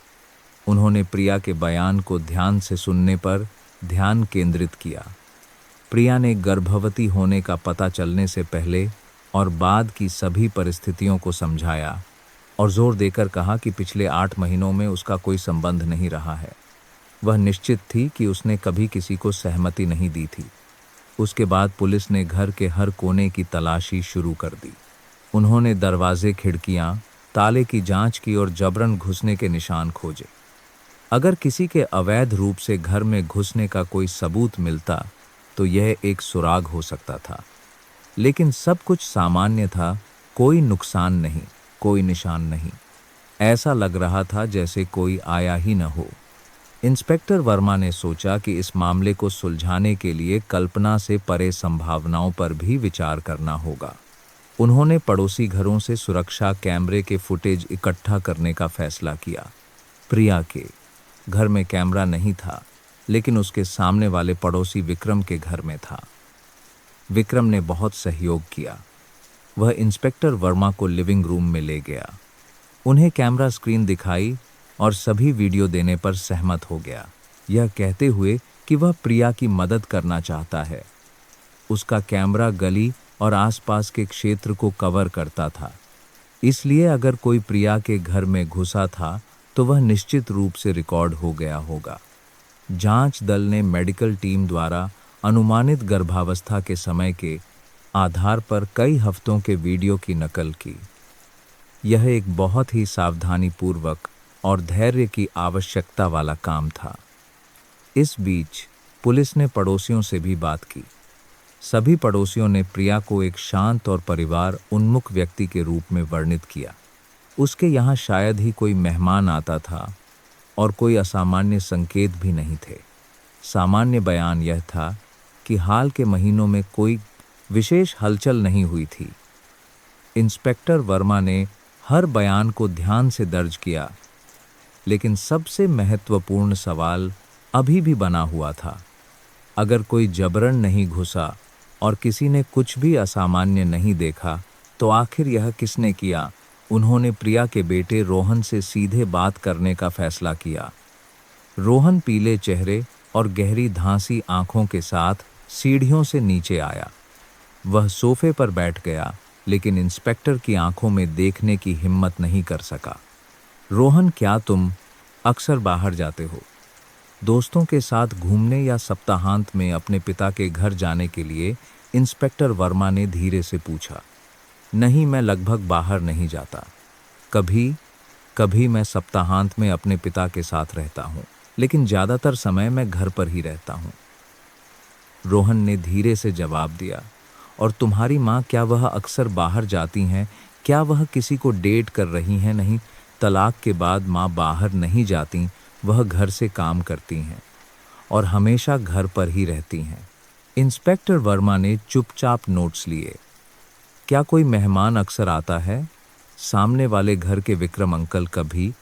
उन्होंने प्रिया के बयान को ध्यान से सुनने पर ध्यान केंद्रित किया। प्रिया ने गर्भवती होने का पता चलने से पहले और बाद की सभी परिस्थितियों को समझाया और जोर देकर कहा कि पिछले 8 महीनों में उसका कोई संबंध नहीं रहा है। वह निश्चित थी कि उसने कभी किसी को सहमति नहीं दी थी। उसके बाद पुलिस ने घर के हर कोने की तलाशी शुरू कर दी। उन्होंने दरवाजे, खिड़कियां, ताले की जांच की और जबरन घुसने के निशान खोजे। अगर किसी के अवैध रूप से घर में घुसने का कोई सबूत मिलता तो यह एक सुराग हो सकता था, लेकिन सब कुछ सामान्य था, कोई नुकसान नहीं, कोई निशान नहीं। ऐसा लग रहा था जैसे कोई आया ही न हो। इंस्पेक्टर वर्मा ने सोचा कि इस मामले को सुलझाने के लिए कल्पना से परे संभावनाओं पर भी विचार करना होगा। उन्होंने पड़ोसी घरों से सुरक्षा कैमरे के फुटेज इकट्ठा करने का फैसला किया। प्रिया के घर में कैमरा नहीं था, लेकिन उसके सामने वाले पड़ोसी विक्रम के घर में था। विक्रम ने बहुत सहयोग किया। वह इंस्पेक्टर वर्मा को लिविंग रूम में ले गया, उन्हें कैमरा स्क्रीन दिखाई और सभी वीडियो देने पर सहमत हो गया, यह कहते हुए कि वह प्रिया की मदद करना चाहता है। उसका कैमरा गली और आसपास के क्षेत्र को कवर करता था, इसलिए अगर कोई प्रिया के घर में घुसा था तो वह निश्चित रूप से रिकॉर्ड हो गया होगा। जांच दल ने मेडिकल टीम द्वारा अनुमानित गर्भावस्था के समय के आधार पर कई हफ्तों के वीडियो की नकल की। यह एक बहुत ही सावधानीपूर्वक और धैर्य की आवश्यकता वाला काम था। इस बीच पुलिस ने पड़ोसियों से भी बात की। सभी पड़ोसियों ने प्रिया को एक शांत और परिवार उन्मुख व्यक्ति के रूप में वर्णित किया। उसके यहाँ शायद ही कोई मेहमान आता था और कोई असामान्य संकेत भी नहीं थे। सामान्य बयान यह था कि हाल के महीनों में कोई विशेष हलचल नहीं हुई थी। इंस्पेक्टर वर्मा ने हर बयान को ध्यान से दर्ज किया, लेकिन सबसे महत्वपूर्ण सवाल अभी भी बना हुआ था। अगर कोई जबरन नहीं घुसा और किसी ने कुछ भी असामान्य नहीं देखा, तो आखिर यह किसने किया? उन्होंने प्रिया के बेटे रोहन से सीधे बात करने का फैसला किया। रोहन पीले चेहरे और गहरी धांसी आंखों के साथ सीढ़ियों से नीचे आया। वह सोफे पर बैठ गया, लेकिन इंस्पेक्टर की आंखों में देखने की हिम्मत नहीं कर सका। रोहन, क्या तुम अक्सर बाहर जाते हो? दोस्तों के साथ घूमने या सप्ताहांत में अपने पिता के घर जाने के लिए? इंस्पेक्टर वर्मा ने धीरे से पूछा। नहीं, मैं लगभग बाहर नहीं जाता। कभी कभी मैं सप्ताहांत में अपने पिता के साथ रहता हूँ, लेकिन ज़्यादातर समय मैं घर पर ही रहता हूँ, रोहन ने धीरे से जवाब दिया। और तुम्हारी माँ, क्या वह अक्सर बाहर जाती हैं? क्या वह किसी को डेट कर रही हैं? नहीं, तलाक के बाद माँ बाहर नहीं जाती, वह घर से काम करती हैं और हमेशा घर पर ही रहती हैं। इंस्पेक्टर वर्मा ने चुपचाप नोट्स लिए। क्या कोई मेहमान अक्सर आता है? सामने वाले घर के विक्रम अंकल कभी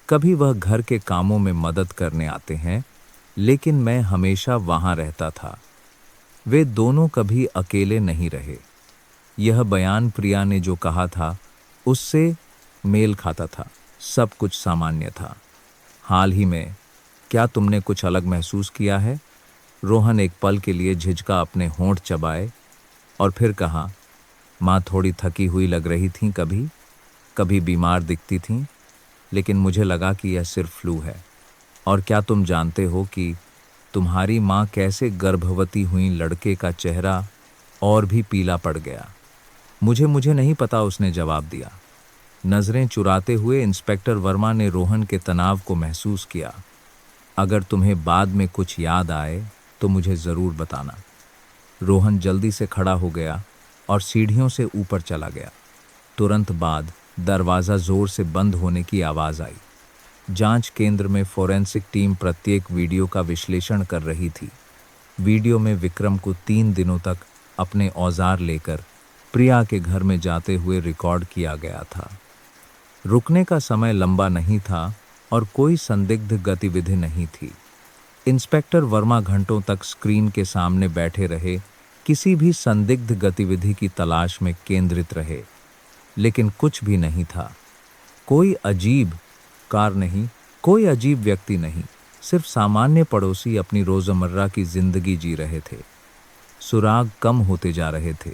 कभी वह घर के कामों में मदद करने आते हैं, लेकिन मैं हमेशा वहाँ रहता था। वे दोनों कभी अकेले नहीं रहे। यह बयान प्रिया ने जो कहा था उससे मेल खाता था। सब कुछ सामान्य था। हाल ही में क्या तुमने कुछ अलग महसूस किया है? रोहन एक पल के लिए झिझका अपने होंठ चबाए और फिर कहा, माँ थोड़ी थकी हुई लग रही थीं, कभी कभी बीमार दिखती थीं, लेकिन मुझे लगा कि यह सिर्फ फ्लू है। और क्या तुम जानते हो कि तुम्हारी माँ कैसे गर्भवती हुई? लड़के का चेहरा और भी पीला पड़ गया। मुझे नहीं पता, उसने जवाब दिया। नजरें चुराते हुए इंस्पेक्टर वर्मा ने रोहन के तनाव को महसूस किया। अगर तुम्हें बाद में कुछ याद आए तो मुझे ज़रूर बताना। रोहन जल्दी से खड़ा हो गया और सीढ़ियों से ऊपर चला गया। तुरंत बाद दरवाज़ा ज़ोर से बंद होने की आवाज़ आई। जांच केंद्र में फोरेंसिक टीम प्रत्येक वीडियो का विश्लेषण कर रही थी। वीडियो में विक्रम को 3 दिनों तक अपने औजार लेकर प्रिया के घर में जाते हुए रिकॉर्ड किया गया था। रुकने का समय लंबा नहीं था और कोई संदिग्ध गतिविधि नहीं थी। इंस्पेक्टर वर्मा घंटों तक स्क्रीन के सामने बैठे रहे, किसी भी संदिग्ध गतिविधि की तलाश में केंद्रित रहे, लेकिन कुछ भी नहीं था। कोई अजीब कार नहीं, कोई अजीब व्यक्ति नहीं, सिर्फ सामान्य पड़ोसी अपनी रोज़मर्रा की जिंदगी जी रहे थे। सुराग कम होते जा रहे थे।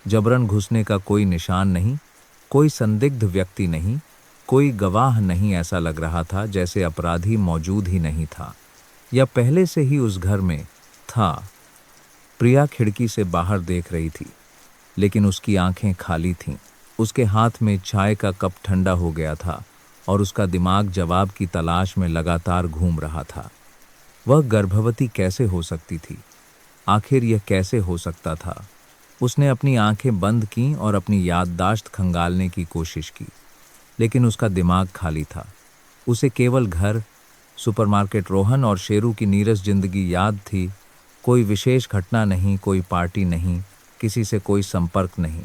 जबरन घुसने का कोई निशान नहीं, कोई संदिग्ध व्यक्ति नहीं, कोई गवाह नहीं। ऐसा लग रहा था जैसे अपराधी मौजूद ही नहीं था या पहले से ही उस घर में था। प्रिया खिड़की से बाहर देख रही थी, लेकिन उसकी आंखें खाली थीं। उसके हाथ में चाय का कप ठंडा हो गया था और उसका दिमाग जवाब की तलाश में लगातार घूम रहा था। वह गर्भवती कैसे हो सकती थी? आखिर यह कैसे हो सकता था? उसने अपनी आंखें बंद कीं और अपनी याददाश्त खंगालने की कोशिश की, लेकिन उसका दिमाग खाली था। उसे केवल घर, सुपरमार्केट, रोहन और शेरू की नीरस जिंदगी याद थी। कोई विशेष घटना नहीं, कोई पार्टी नहीं, किसी से कोई संपर्क नहीं।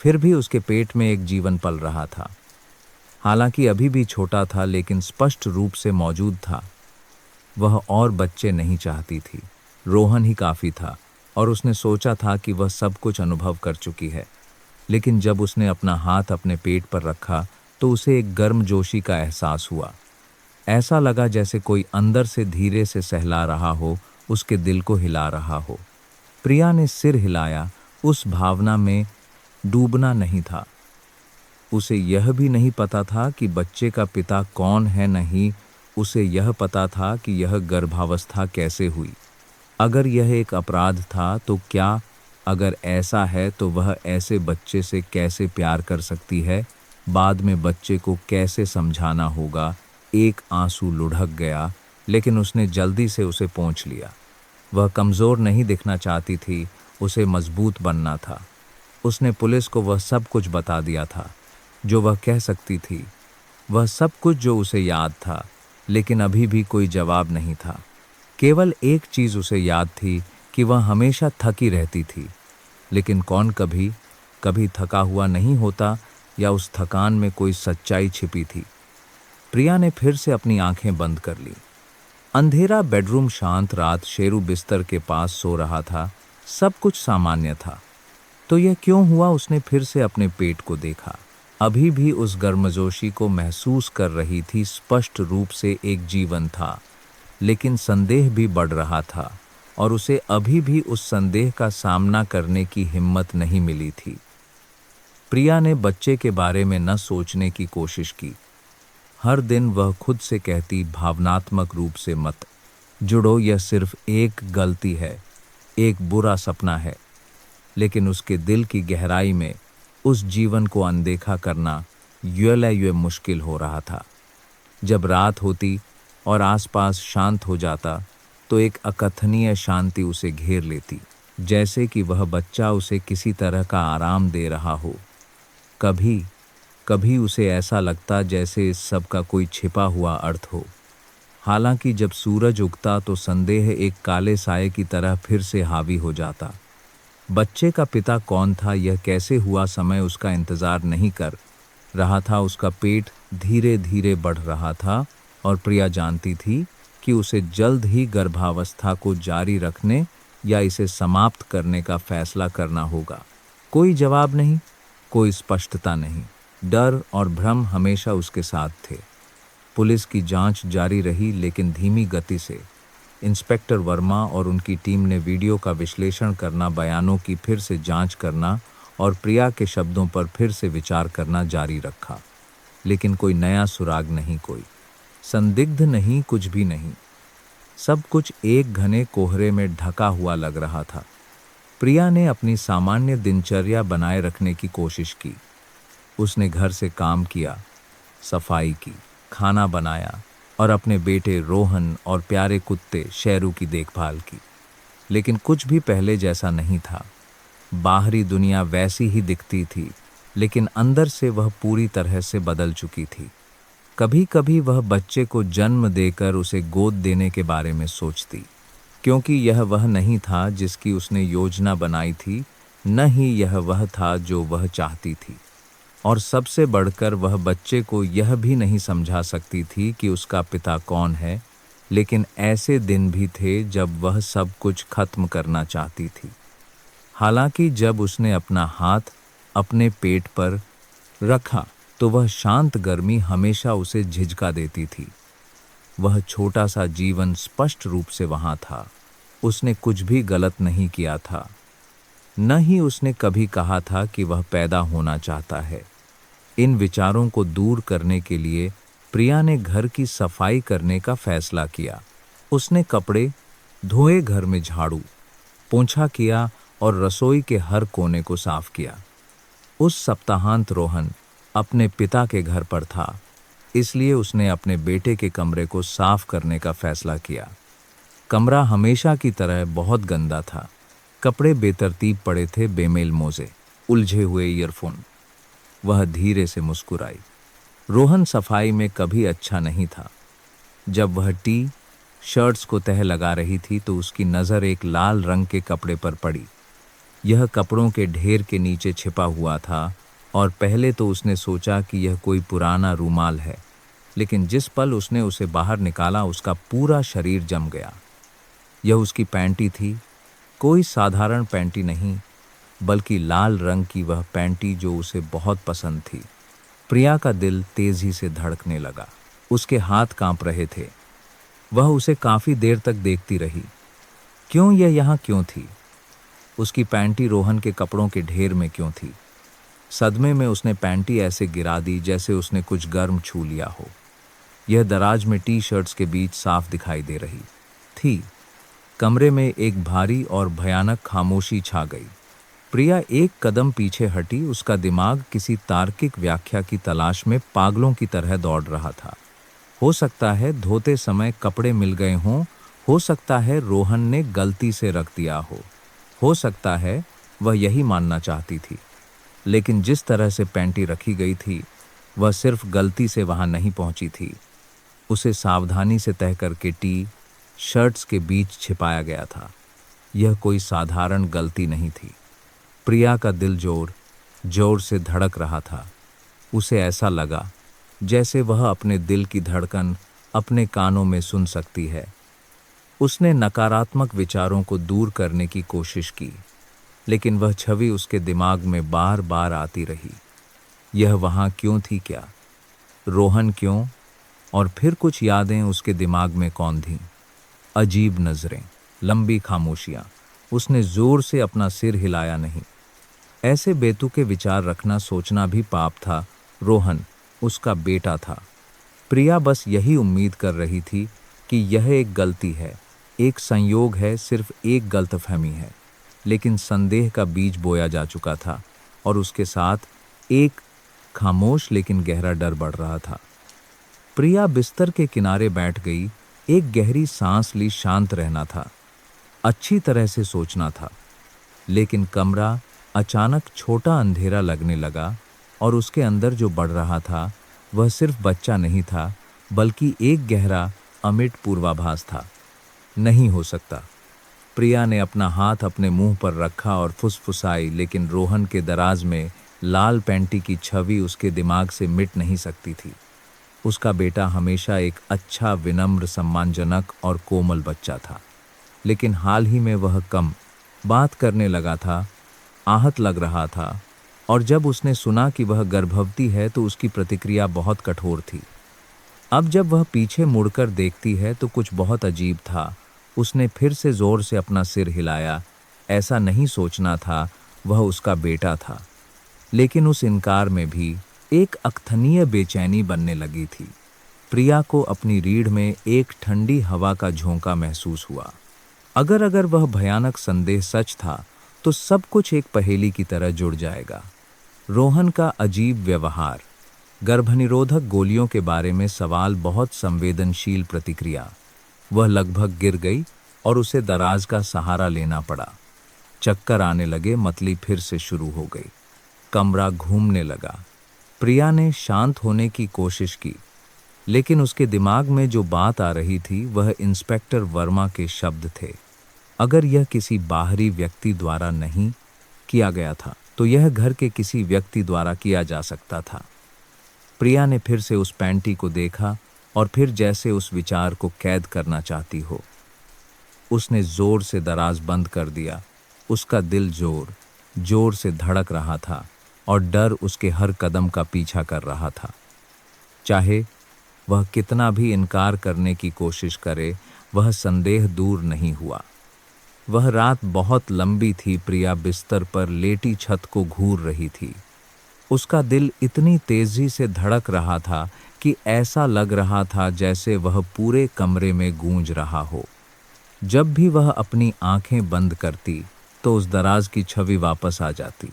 फिर भी उसके पेट में एक जीवन पल रहा था। हालांकि अभी भी छोटा था, लेकिन स्पष्ट रूप से मौजूद था। वह और बच्चे नहीं चाहती थी, रोहन ही काफी था, और उसने सोचा था कि वह सब कुछ अनुभव कर चुकी है। लेकिन जब उसने अपना हाथ अपने पेट पर रखा तो उसे एक गर्मजोशी का एहसास हुआ। ऐसा लगा जैसे कोई अंदर से धीरे से सहला रहा हो, उसके दिल को हिला रहा हो। प्रिया ने सिर हिलाया। उस भावना में डूबना नहीं था। उसे यह भी नहीं पता था कि बच्चे का पिता कौन है, नहीं उसे यह पता था कि यह गर्भावस्था कैसे हुई। अगर यह एक अपराध था तो क्या? अगर ऐसा है तो वह ऐसे बच्चे से कैसे प्यार कर सकती है? बाद में बच्चे को कैसे समझाना होगा? एक आंसू लुढ़क गया, लेकिन उसने जल्दी से उसे पोंछ लिया। वह कमज़ोर नहीं दिखना चाहती थी, उसे मजबूत बनना था। उसने पुलिस को वह सब कुछ बता दिया था जो वह कह सकती थी, वह सब कुछ जो उसे याद था, लेकिन अभी भी कोई जवाब नहीं था। केवल एक चीज़ उसे याद थी कि वह हमेशा थकी रहती थी, लेकिन कौन कभी कभी थका हुआ नहीं होता, या उस थकान में कोई सच्चाई छिपी थी। प्रिया ने फिर से अपनी आंखें बंद कर ली। अंधेरा बेडरूम, शांत रात, शेरू बिस्तर के पास सो रहा था। सब कुछ सामान्य था। तो यह क्यों हुआ? उसने फिर से अपने पेट को देखा। अभी भी उस गर्मजोशी को महसूस कर रही थी। स्पष्ट रूप से एक जीवन था, लेकिन संदेह भी बढ़ रहा था, और उसे अभी भी उस संदेह का सामना करने की हिम्मत नहीं मिली थी। प्रिया ने बच्चे के बारे में न सोचने की कोशिश की। हर दिन वह खुद से कहती, भावनात्मक रूप से मत जुड़ो, यह सिर्फ एक गलती है, एक बुरा सपना है। लेकिन उसके दिल की गहराई में उस जीवन को अनदेखा करना यूं मुश्किल हो रहा था। जब रात होती और आसपास शांत हो जाता तो एक अकथनीय शांति उसे घेर लेती, जैसे कि वह बच्चा उसे किसी तरह का आराम दे रहा हो। कभी कभी उसे ऐसा लगता जैसे इस सब का कोई छिपा हुआ अर्थ हो। हालांकि जब सूरज उगता तो संदेह एक काले साये की तरह फिर से हावी हो जाता। बच्चे का पिता कौन था? यह कैसे हुआ? समय उसका इंतजार नहीं कर रहा था। उसका पेट धीरे धीरे बढ़ रहा था, और प्रिया जानती थी कि उसे जल्द ही गर्भावस्था को जारी रखने या इसे समाप्त करने का फैसला करना होगा। कोई जवाब नहीं, कोई स्पष्टता नहीं। डर और भ्रम हमेशा उसके साथ थे। पुलिस की जांच जारी रही, लेकिन धीमी गति से। इंस्पेक्टर वर्मा और उनकी टीम ने वीडियो का विश्लेषण करना, बयानों की फिर से जांच करना और प्रिया के शब्दों पर फिर से विचार करना जारी रखा। लेकिन कोई नया सुराग नहीं, कोई संदिग्ध नहीं, कुछ भी नहीं। सब कुछ एक घने कोहरे में ढका हुआ लग रहा था। प्रिया ने अपनी सामान्य दिनचर्या बनाए रखने की कोशिश की। उसने घर से काम किया, सफाई की, खाना बनाया और अपने बेटे रोहन और प्यारे कुत्ते शेरू की देखभाल की। लेकिन कुछ भी पहले जैसा नहीं था। बाहरी दुनिया वैसी ही दिखती थी, लेकिन अंदर से वह पूरी तरह से बदल चुकी थी। कभी कभी वह बच्चे को जन्म देकर उसे गोद देने के बारे में सोचती, क्योंकि यह वह नहीं था जिसकी उसने योजना बनाई थी, न ही यह वह था जो वह चाहती थी। और सबसे बढ़कर वह बच्चे को यह भी नहीं समझा सकती थी कि उसका पिता कौन है। लेकिन ऐसे दिन भी थे जब वह सब कुछ खत्म करना चाहती थी। हालांकि जब उसने अपना हाथ अपने पेट पर रखा तो वह शांत गर्मी हमेशा उसे झिझका देती थी। वह छोटा सा जीवन स्पष्ट रूप से वहां था। उसने कुछ भी गलत नहीं किया था, न ही उसने कभी कहा था कि वह पैदा होना चाहता है। इन विचारों को दूर करने के लिए प्रिया ने घर की सफाई करने का फैसला किया। उसने कपड़े धोए, घर में झाड़ू पोंछा किया और रसोई के हर कोने को साफ किया। उस सप्ताहांत रोहन अपने पिता के घर पर था, इसलिए उसने अपने बेटे के कमरे को साफ करने का फैसला किया। कमरा हमेशा की तरह बहुत गंदा था। कपड़े बेतरतीब पड़े थे, बेमेल मोजे, उलझे हुए ईयरफोन। वह धीरे से मुस्कुराई। रोहन सफाई में कभी अच्छा नहीं था। जब वह टी शर्ट्स को तह लगा रही थी तो उसकी नज़र एक लाल रंग के कपड़े पर पड़ी। यह कपड़ों के ढेर के नीचे छिपा हुआ था और पहले तो उसने सोचा कि यह कोई पुराना रूमाल है, लेकिन जिस पल उसने उसे बाहर निकाला उसका पूरा शरीर जम गया। यह उसकी पैंटी थी, कोई साधारण पैंटी नहीं, बल्कि लाल रंग की वह पैंटी जो उसे बहुत पसंद थी। प्रिया का दिल तेजी से धड़कने लगा। उसके हाथ कांप रहे थे। वह उसे काफी देर तक देखती रही। क्यों यह यहाँ क्यों थी? उसकी पैंटी रोहन के कपड़ों के ढेर में क्यों थी? सदमे में उसने पैंटी ऐसे गिरा दी जैसे उसने कुछ गर्म छू लिया हो। यह दराज में टी शर्ट्स के बीच साफ दिखाई दे रही थी। कमरे में एक भारी और भयानक खामोशी छा गई। प्रिया एक कदम पीछे हटी। उसका दिमाग किसी तार्किक व्याख्या की तलाश में पागलों की तरह दौड़ रहा था। हो सकता है धोते समय कपड़े मिल गए हों, हो सकता है रोहन ने गलती से रख दिया हो सकता है वह यही मानना चाहती थी। लेकिन जिस तरह से पैंटी रखी गई थी, वह सिर्फ गलती से वहां नहीं पहुंची थी। उसे सावधानी से तह करके टी शर्ट्स के बीच छिपाया गया था। यह कोई साधारण गलती नहीं थी। प्रिया का दिल जोर जोर से धड़क रहा था। उसे ऐसा लगा जैसे वह अपने दिल की धड़कन अपने कानों में सुन सकती है। उसने नकारात्मक विचारों को दूर करने की कोशिश की, लेकिन वह छवि उसके दिमाग में बार बार आती रही। यह वहां क्यों थी? क्या रोहन क्यों? और फिर कुछ यादें उसके दिमाग में कौन थीं? अजीब नजरें, लंबी खामोशियां। उसने जोर से अपना सिर हिलाया नहीं। ऐसे बेतुके विचार रखना, सोचना भी पाप था। रोहन उसका बेटा था। प्रिया बस यही उम्मीद कर रही थी कि यह एक गलती है, एक संयोग है, सिर्फ एक गलतफहमी है। लेकिन संदेह का बीज बोया जा चुका था और उसके साथ एक खामोश लेकिन गहरा डर बढ़ रहा था। प्रिया बिस्तर के किनारे बैठ गई। एक गहरी सांस ली। शांत रहना था, अच्छी तरह से सोचना था। लेकिन कमरा अचानक छोटा अंधेरा लगने लगा और उसके अंदर जो बढ़ रहा था वह सिर्फ बच्चा नहीं था, बल्कि एक गहरा अमिट पूर्वाभास था। नहीं हो सकता। प्रिया ने अपना हाथ अपने मुंह पर रखा और फुसफुसाई, लेकिन रोहन के दराज में लाल पैंटी की छवि उसके दिमाग से मिट नहीं सकती थी। उसका बेटा हमेशा एक अच्छा, विनम्र, सम्मानजनक और कोमल बच्चा था, लेकिन हाल ही में वह कम बात करने लगा था, आहत लग रहा था। और जब उसने सुना कि वह गर्भवती है तो उसकी प्रतिक्रिया बहुत कठोर थी। अब जब वह पीछे मुड़कर देखती है तो कुछ बहुत अजीब था। उसने फिर से जोर से अपना सिर हिलाया। ऐसा नहीं सोचना था, वह उसका बेटा था। लेकिन उस इनकार में भी एक अकथनीय बेचैनी बनने लगी थी। प्रिया को अपनी रीढ़ में एक ठंडी हवा का झोंका महसूस हुआ। अगर वह भयानक संदेह सच था तो सब कुछ एक पहेली की तरह जुड़ जाएगा। रोहन का अजीब व्यवहार, गर्भनिरोधक गोलियों के बारे में सवाल, बहुत संवेदनशील प्रतिक्रिया। वह लगभग गिर गई और उसे दराज का सहारा लेना पड़ा। चक्कर आने लगे, मतली फिर से शुरू हो गई। कमरा घूमने लगा। प्रिया ने शांत होने की कोशिश की, लेकिन उसके दिमाग में जो बात आ रही थी वह इंस्पेक्टर वर्मा के शब्द थे। अगर यह किसी बाहरी व्यक्ति द्वारा नहीं किया गया था तो यह घर के किसी व्यक्ति द्वारा किया जा सकता था। प्रिया ने फिर से उस पैंटी को देखा और फिर जैसे उस विचार को कैद करना चाहती हो, उसने जोर से दराज बंद कर दिया। उसका दिल जोर जोर से धड़क रहा था और डर उसके हर कदम का पीछा कर रहा था। चाहे वह कितना भी इनकार करने की कोशिश करे, वह संदेह दूर नहीं हुआ। वह रात बहुत लंबी थी। प्रिया बिस्तर पर लेटी छत को घूर रही थी। उसका दिल इतनी तेजी से धड़क रहा था कि ऐसा लग रहा था जैसे वह पूरे कमरे में गूंज रहा हो। जब भी वह अपनी आंखें बंद करती तो उस दराज की छवि वापस आ जाती।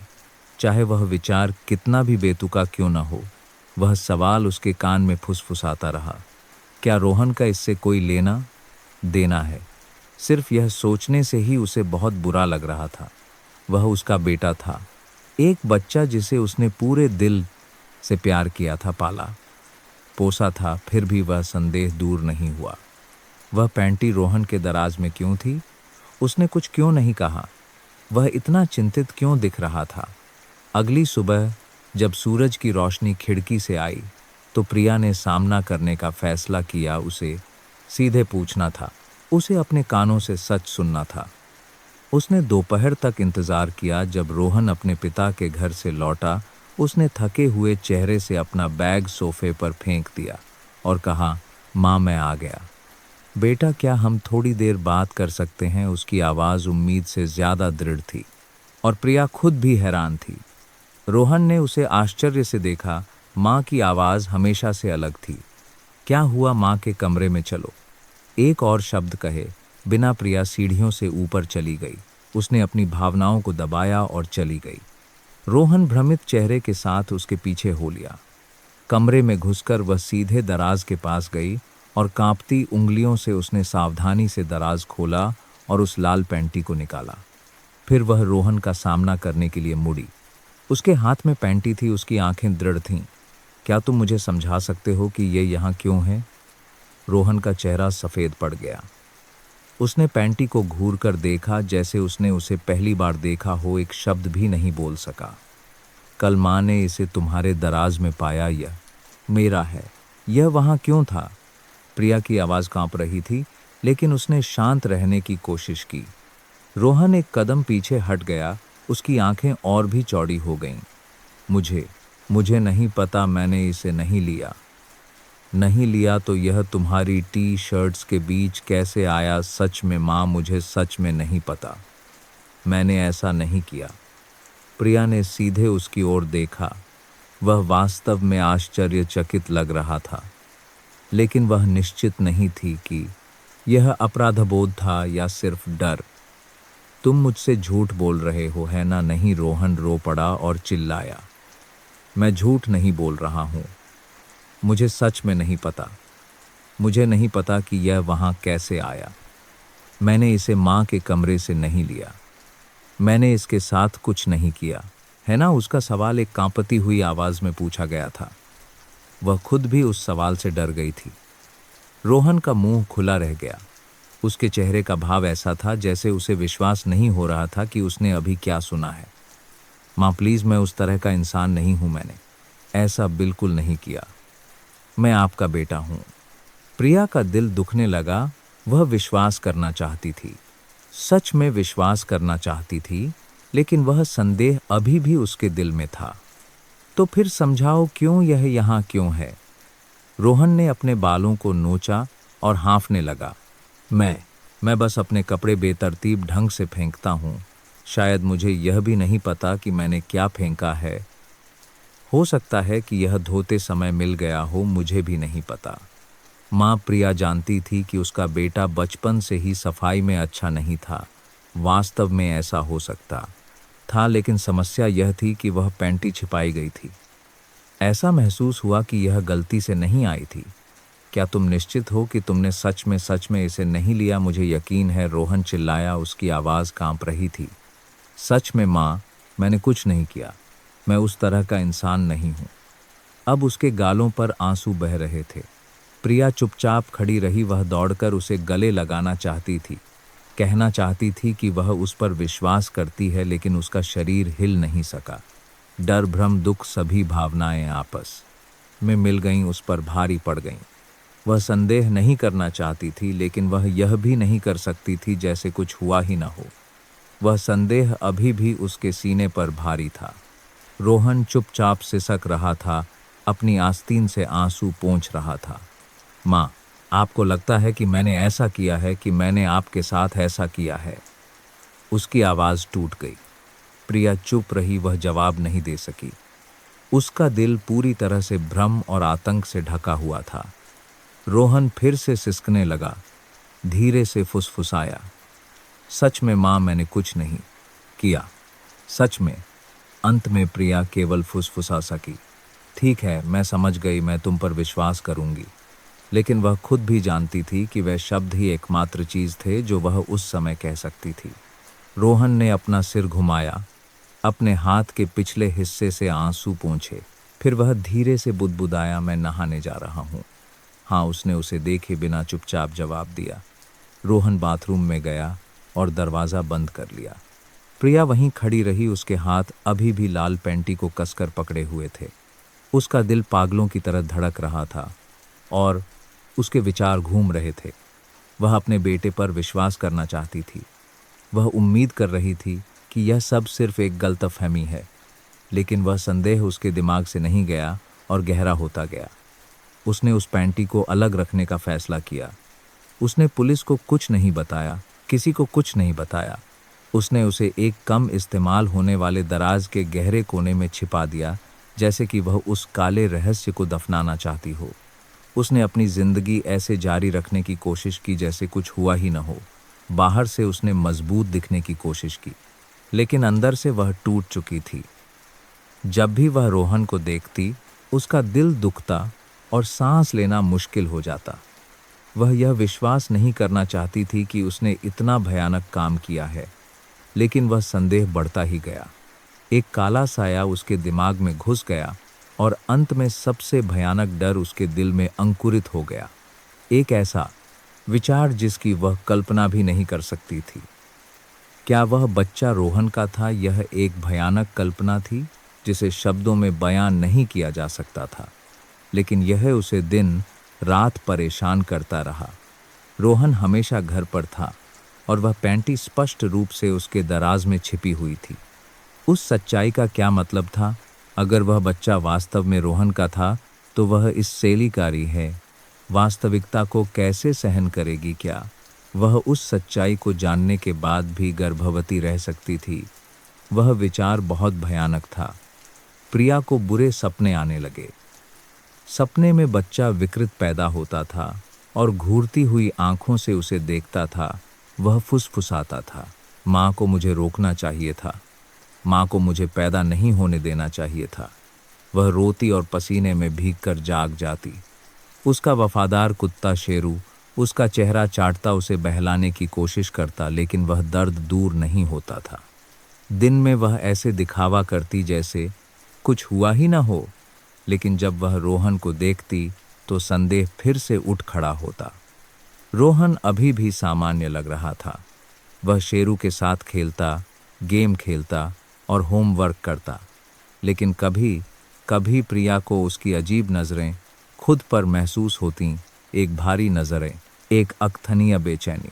चाहे वह विचार कितना भी बेतुका क्यों न हो। वह सवाल उसके कान में फुसफुसाता रहा, क्या रोहन का इससे कोई लेना देना है? सिर्फ यह सोचने से ही उसे बहुत बुरा लग रहा था। वह उसका बेटा था, एक बच्चा जिसे उसने पूरे दिल से प्यार किया था, पाला पोसा था। फिर भी वह संदेह दूर नहीं हुआ। वह पैंटी रोहन के दराज में क्यों थी? उसने कुछ क्यों नहीं कहा? वह इतना चिंतित क्यों दिख रहा था? अगली सुबह जब सूरज की रोशनी खिड़की से आई तो प्रिया ने सामना करने का फैसला किया। उसे सीधे पूछना था, उसे अपने कानों से सच सुनना था। उसने दोपहर तक इंतजार किया। जब रोहन अपने पिता के घर से लौटा, उसने थके हुए चेहरे से अपना बैग सोफे पर फेंक दिया और कहा, माँ मैं आ गया। बेटा क्या हम थोड़ी देर बात कर सकते हैं? उसकी आवाज़ उम्मीद से ज़्यादा दृढ़ थी और प्रिया खुद भी हैरान थी। रोहन ने उसे आश्चर्य से देखा। माँ की आवाज़ हमेशा से अलग थी। क्या हुआ माँ? के कमरे में चलो। एक और शब्द कहे बिना प्रिया सीढ़ियों से ऊपर चली गई। उसने अपनी भावनाओं को दबाया और चली गई। रोहन भ्रमित चेहरे के साथ उसके पीछे हो लिया। कमरे में घुसकर वह सीधे दराज के पास गई और कांपती उंगलियों से उसने सावधानी से दराज खोला और उस लाल पैंटी को निकाला। फिर वह रोहन का सामना करने के लिए मुड़ी। उसके हाथ में पैंटी थी, उसकी आंखें दृढ़ थीं। क्या तुम मुझे समझा सकते हो कि ये यहाँ क्यों है? रोहन का चेहरा सफ़ेद पड़ गया। उसने पैंटी को घूर कर देखा जैसे उसने उसे पहली बार देखा हो। एक शब्द भी नहीं बोल सका। कल माँ ने इसे तुम्हारे दराज में पाया, यह मेरा है। यह वहाँ क्यों था? प्रिया की आवाज़ कांप रही थी, लेकिन उसने शांत रहने की कोशिश की। रोहन एक कदम पीछे हट गया। उसकी आंखें और भी चौड़ी हो गईं। मुझे नहीं पता, मैंने इसे नहीं लिया तो यह तुम्हारी टी शर्ट्स के बीच कैसे आया? सच में माँ, मुझे सच में नहीं पता। मैंने ऐसा नहीं किया। प्रिया ने सीधे उसकी ओर देखा। वह वास्तव में आश्चर्यचकित लग रहा था, लेकिन वह निश्चित नहीं थी कि यह अपराधबोध था या सिर्फ डर। तुम मुझसे झूठ बोल रहे हो, है ना? नहीं, रोहन रो पड़ा और चिल्लाया। मैं झूठ नहीं बोल रहा हूँ। मुझे सच में नहीं पता। मुझे नहीं पता कि यह वहाँ कैसे आया। मैंने इसे माँ के कमरे से नहीं लिया। मैंने इसके साथ कुछ नहीं किया, है ना? उसका सवाल एक कांपती हुई आवाज़ में पूछा गया था। वह खुद भी उस सवाल से डर गई थी। रोहन का मुंह खुला रह गया। उसके चेहरे का भाव ऐसा था जैसे उसे विश्वास नहीं हो रहा था कि उसने अभी क्या सुना है। माँ प्लीज़, मैं उस तरह का इंसान नहीं हूँ। मैंने ऐसा बिल्कुल नहीं किया। मैं आपका बेटा हूँ। प्रिया का दिल दुखने लगा। वह विश्वास करना चाहती थी, सच में विश्वास करना चाहती थी, लेकिन वह संदेह अभी भी उसके दिल में था। तो फिर समझाओ, क्यों यह यहाँ क्यों है? रोहन ने अपने बालों को नोचा और हाँफने लगा। मैं बस अपने कपड़े बेतरतीब ढंग से फेंकता हूँ। शायद मुझे यह भी नहीं पता कि मैंने क्या फेंका है। हो सकता है कि यह धोते समय मिल गया हो, मुझे भी नहीं पता। माँ प्रिया जानती थी कि उसका बेटा बचपन से ही सफाई में अच्छा नहीं था। वास्तव में ऐसा हो सकता था, लेकिन समस्या यह थी कि वह पैंटी छिपाई गई थी। ऐसा महसूस हुआ कि यह गलती से नहीं आई थी। क्या तुम निश्चित हो कि तुमने सच में इसे नहीं लिया? मुझे यकीन है, रोहन चिल्लाया। उसकी आवाज़ कांप रही थी। सच में माँ, मैंने कुछ नहीं किया। मैं उस तरह का इंसान नहीं हूँ। अब उसके गालों पर आंसू बह रहे थे। प्रिया चुपचाप खड़ी रही। वह दौड़कर उसे गले लगाना चाहती थी, कहना चाहती थी कि वह उस पर विश्वास करती है, लेकिन उसका शरीर हिल नहीं सका। डर, भ्रम, दुख, सभी भावनाएं आपस में मिल गईं, उस पर भारी पड़ गईं। वह संदेह नहीं करना चाहती थी, लेकिन वह यह भी नहीं कर सकती थी जैसे कुछ हुआ ही न हो। वह संदेह अभी भी उसके सीने पर भारी था। रोहन चुपचाप सिसक रहा था, अपनी आस्तीन से आंसू पोंछ रहा था। माँ, आपको लगता है कि मैंने ऐसा किया है, कि मैंने आपके साथ ऐसा किया है? उसकी आवाज़ टूट गई। प्रिया चुप रही, वह जवाब नहीं दे सकी। उसका दिल पूरी तरह से भ्रम और आतंक से ढका हुआ था। रोहन फिर से सिसकने लगा, धीरे से फुसफुसाया। सच में माँ, मैंने कुछ नहीं किया। सच में। अंत में प्रिया केवल फुसफुसा सकी, ठीक है, मैं समझ गई, मैं तुम पर विश्वास करूंगी। लेकिन वह खुद भी जानती थी कि वह शब्द ही एकमात्र चीज थे जो वह उस समय कह सकती थी। रोहन ने अपना सिर घुमाया, अपने हाथ के पिछले हिस्से से आंसू पोंछे। फिर वह धीरे से बुदबुदाया, मैं नहाने जा रहा हूँ। हाँ, उसने उसे देखे बिना चुपचाप जवाब दिया। रोहन बाथरूम में गया और दरवाज़ा बंद कर लिया। प्रिया वहीं खड़ी रही, उसके हाथ अभी भी लाल पैंटी को कसकर पकड़े हुए थे। उसका दिल पागलों की तरह धड़क रहा था और उसके विचार घूम रहे थे। वह अपने बेटे पर विश्वास करना चाहती थी। वह उम्मीद कर रही थी कि यह सब सिर्फ एक गलतफहमी है, लेकिन वह संदेह उसके दिमाग से नहीं गया और गहरा होता गया। उसने उस पैंटी को अलग रखने का फैसला किया। उसने पुलिस को कुछ नहीं बताया, किसी को कुछ नहीं बताया। उसने उसे एक कम इस्तेमाल होने वाले दराज के गहरे कोने में छिपा दिया, जैसे कि वह उस काले रहस्य को दफनाना चाहती हो। उसने अपनी जिंदगी ऐसे जारी रखने की कोशिश की जैसे कुछ हुआ ही न हो। बाहर से उसने मजबूत दिखने की कोशिश की, लेकिन अंदर से वह टूट चुकी थी। जब भी वह रोहन को देखती, उसका दिल दुखता और सांस लेना मुश्किल हो जाता। वह यह विश्वास नहीं करना चाहती थी कि उसने इतना भयानक काम किया है, लेकिन वह संदेह बढ़ता ही गया। एक काला साया उसके दिमाग में घुस गया और अंत में सबसे भयानक डर उसके दिल में अंकुरित हो गया। एक ऐसा विचार जिसकी वह कल्पना भी नहीं कर सकती थी। क्या वह बच्चा रोहन का था? यह एक भयानक कल्पना थी जिसे शब्दों में बयान नहीं किया जा सकता था, लेकिन यह उसे दिन रात परेशान करता रहा। रोहन हमेशा घर पर था और वह पैंटी स्पष्ट रूप से उसके दराज में छिपी हुई थी। उस सच्चाई का क्या मतलब था? अगर वह बच्चा वास्तव में रोहन का था तो वह इस सेलिकारी है वास्तविकता को कैसे सहन करेगी? क्या वह उस सच्चाई को जानने के बाद भी गर्भवती रह सकती थी? वह विचार बहुत भयानक था। प्रिया को बुरे सपने आने लगे। सपने में बच्चा विकृत पैदा होता था और घूरती हुई आंखों से उसे देखता था। वह फुसफुसाता था, माँ को मुझे रोकना चाहिए था, माँ को मुझे पैदा नहीं होने देना चाहिए था। वह रोती और पसीने में भीगकर जाग जाती। उसका वफादार कुत्ता शेरू उसका चेहरा चाटता, उसे बहलाने की कोशिश करता, लेकिन वह दर्द दूर नहीं होता था। दिन में वह ऐसे दिखावा करती जैसे कुछ हुआ ही ना हो, लेकिन जब वह रोहन को देखती तो संदेह फिर से उठ खड़ा होता। रोहन अभी भी सामान्य लग रहा था। वह शेरू के साथ खेलता, गेम खेलता और होमवर्क करता, लेकिन कभी कभी प्रिया को उसकी अजीब नज़रें खुद पर महसूस होतीं, एक भारी नज़रें, एक अकथनीय बेचैनी।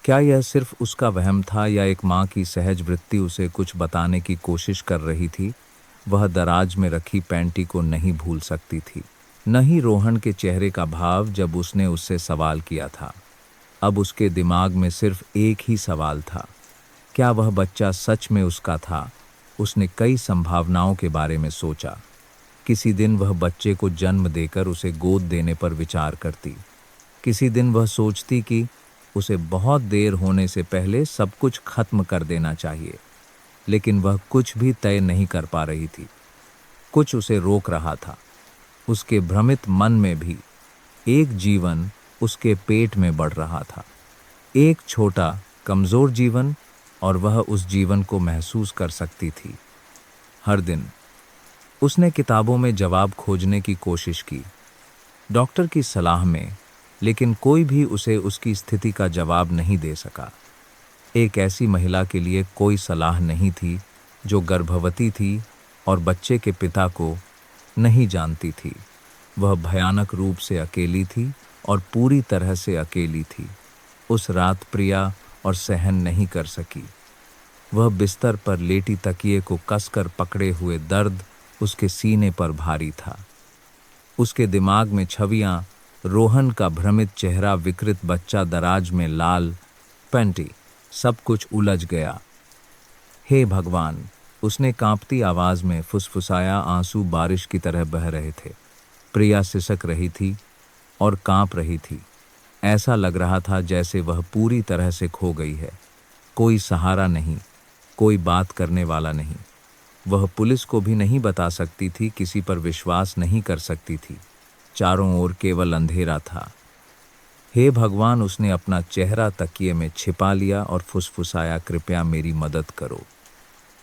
क्या यह सिर्फ उसका वहम था या एक माँ की सहज वृत्ति उसे कुछ बताने की कोशिश कर रही थी? वह दराज में रखी पैंटी को नहीं भूल सकती थी, न ही रोहन के चेहरे का भाव जब उसने उससे सवाल किया था। अब उसके दिमाग में सिर्फ एक ही सवाल था, क्या वह बच्चा सच में उसका था? उसने कई संभावनाओं के बारे में सोचा। किसी दिन वह बच्चे को जन्म देकर उसे गोद देने पर विचार करती। किसी दिन वह सोचती कि उसे बहुत देर होने से पहले सब कुछ खत्म कर देना चाहिए, लेकिन वह कुछ भी तय नहीं कर पा रही थी। कुछ उसे रोक रहा था। उसके भ्रमित मन में भी एक जीवन उसके पेट में बढ़ रहा था, एक छोटा कमजोर जीवन, और वह उस जीवन को महसूस कर सकती थी। हर दिन उसने किताबों में जवाब खोजने की कोशिश की, डॉक्टर की सलाह में, लेकिन कोई भी उसे उसकी स्थिति का जवाब नहीं दे सका। एक ऐसी महिला के लिए कोई सलाह नहीं थी जो गर्भवती थी और बच्चे के पिता को नहीं जानती थी। वह भयानक रूप से अकेली थी और पूरी तरह से अकेली थी। उस रात प्रिया और सहन नहीं कर सकी। वह बिस्तर पर लेटी तकिए को कसकर पकड़े हुए, दर्द उसके सीने पर भारी था। उसके दिमाग में छवियां, रोहन का भ्रमित चेहरा, विकृत बच्चा दराज में, लाल पैंटी, सब कुछ उलझ गया। हे भगवान, उसने कांपती आवाज में फुसफुसाया। आंसू बारिश की तरह बह रहे थे। प्रिया सिसक रही थी और कांप रही थी। ऐसा लग रहा था जैसे वह पूरी तरह से खो गई है। कोई सहारा नहीं, कोई बात करने वाला नहीं। वह पुलिस को भी नहीं बता सकती थी, किसी पर विश्वास नहीं कर सकती थी। चारों ओर केवल अंधेरा था। हे भगवान, उसने अपना चेहरा तकिए में छिपा लिया और फुसफुसाया, कृपया मेरी मदद करो।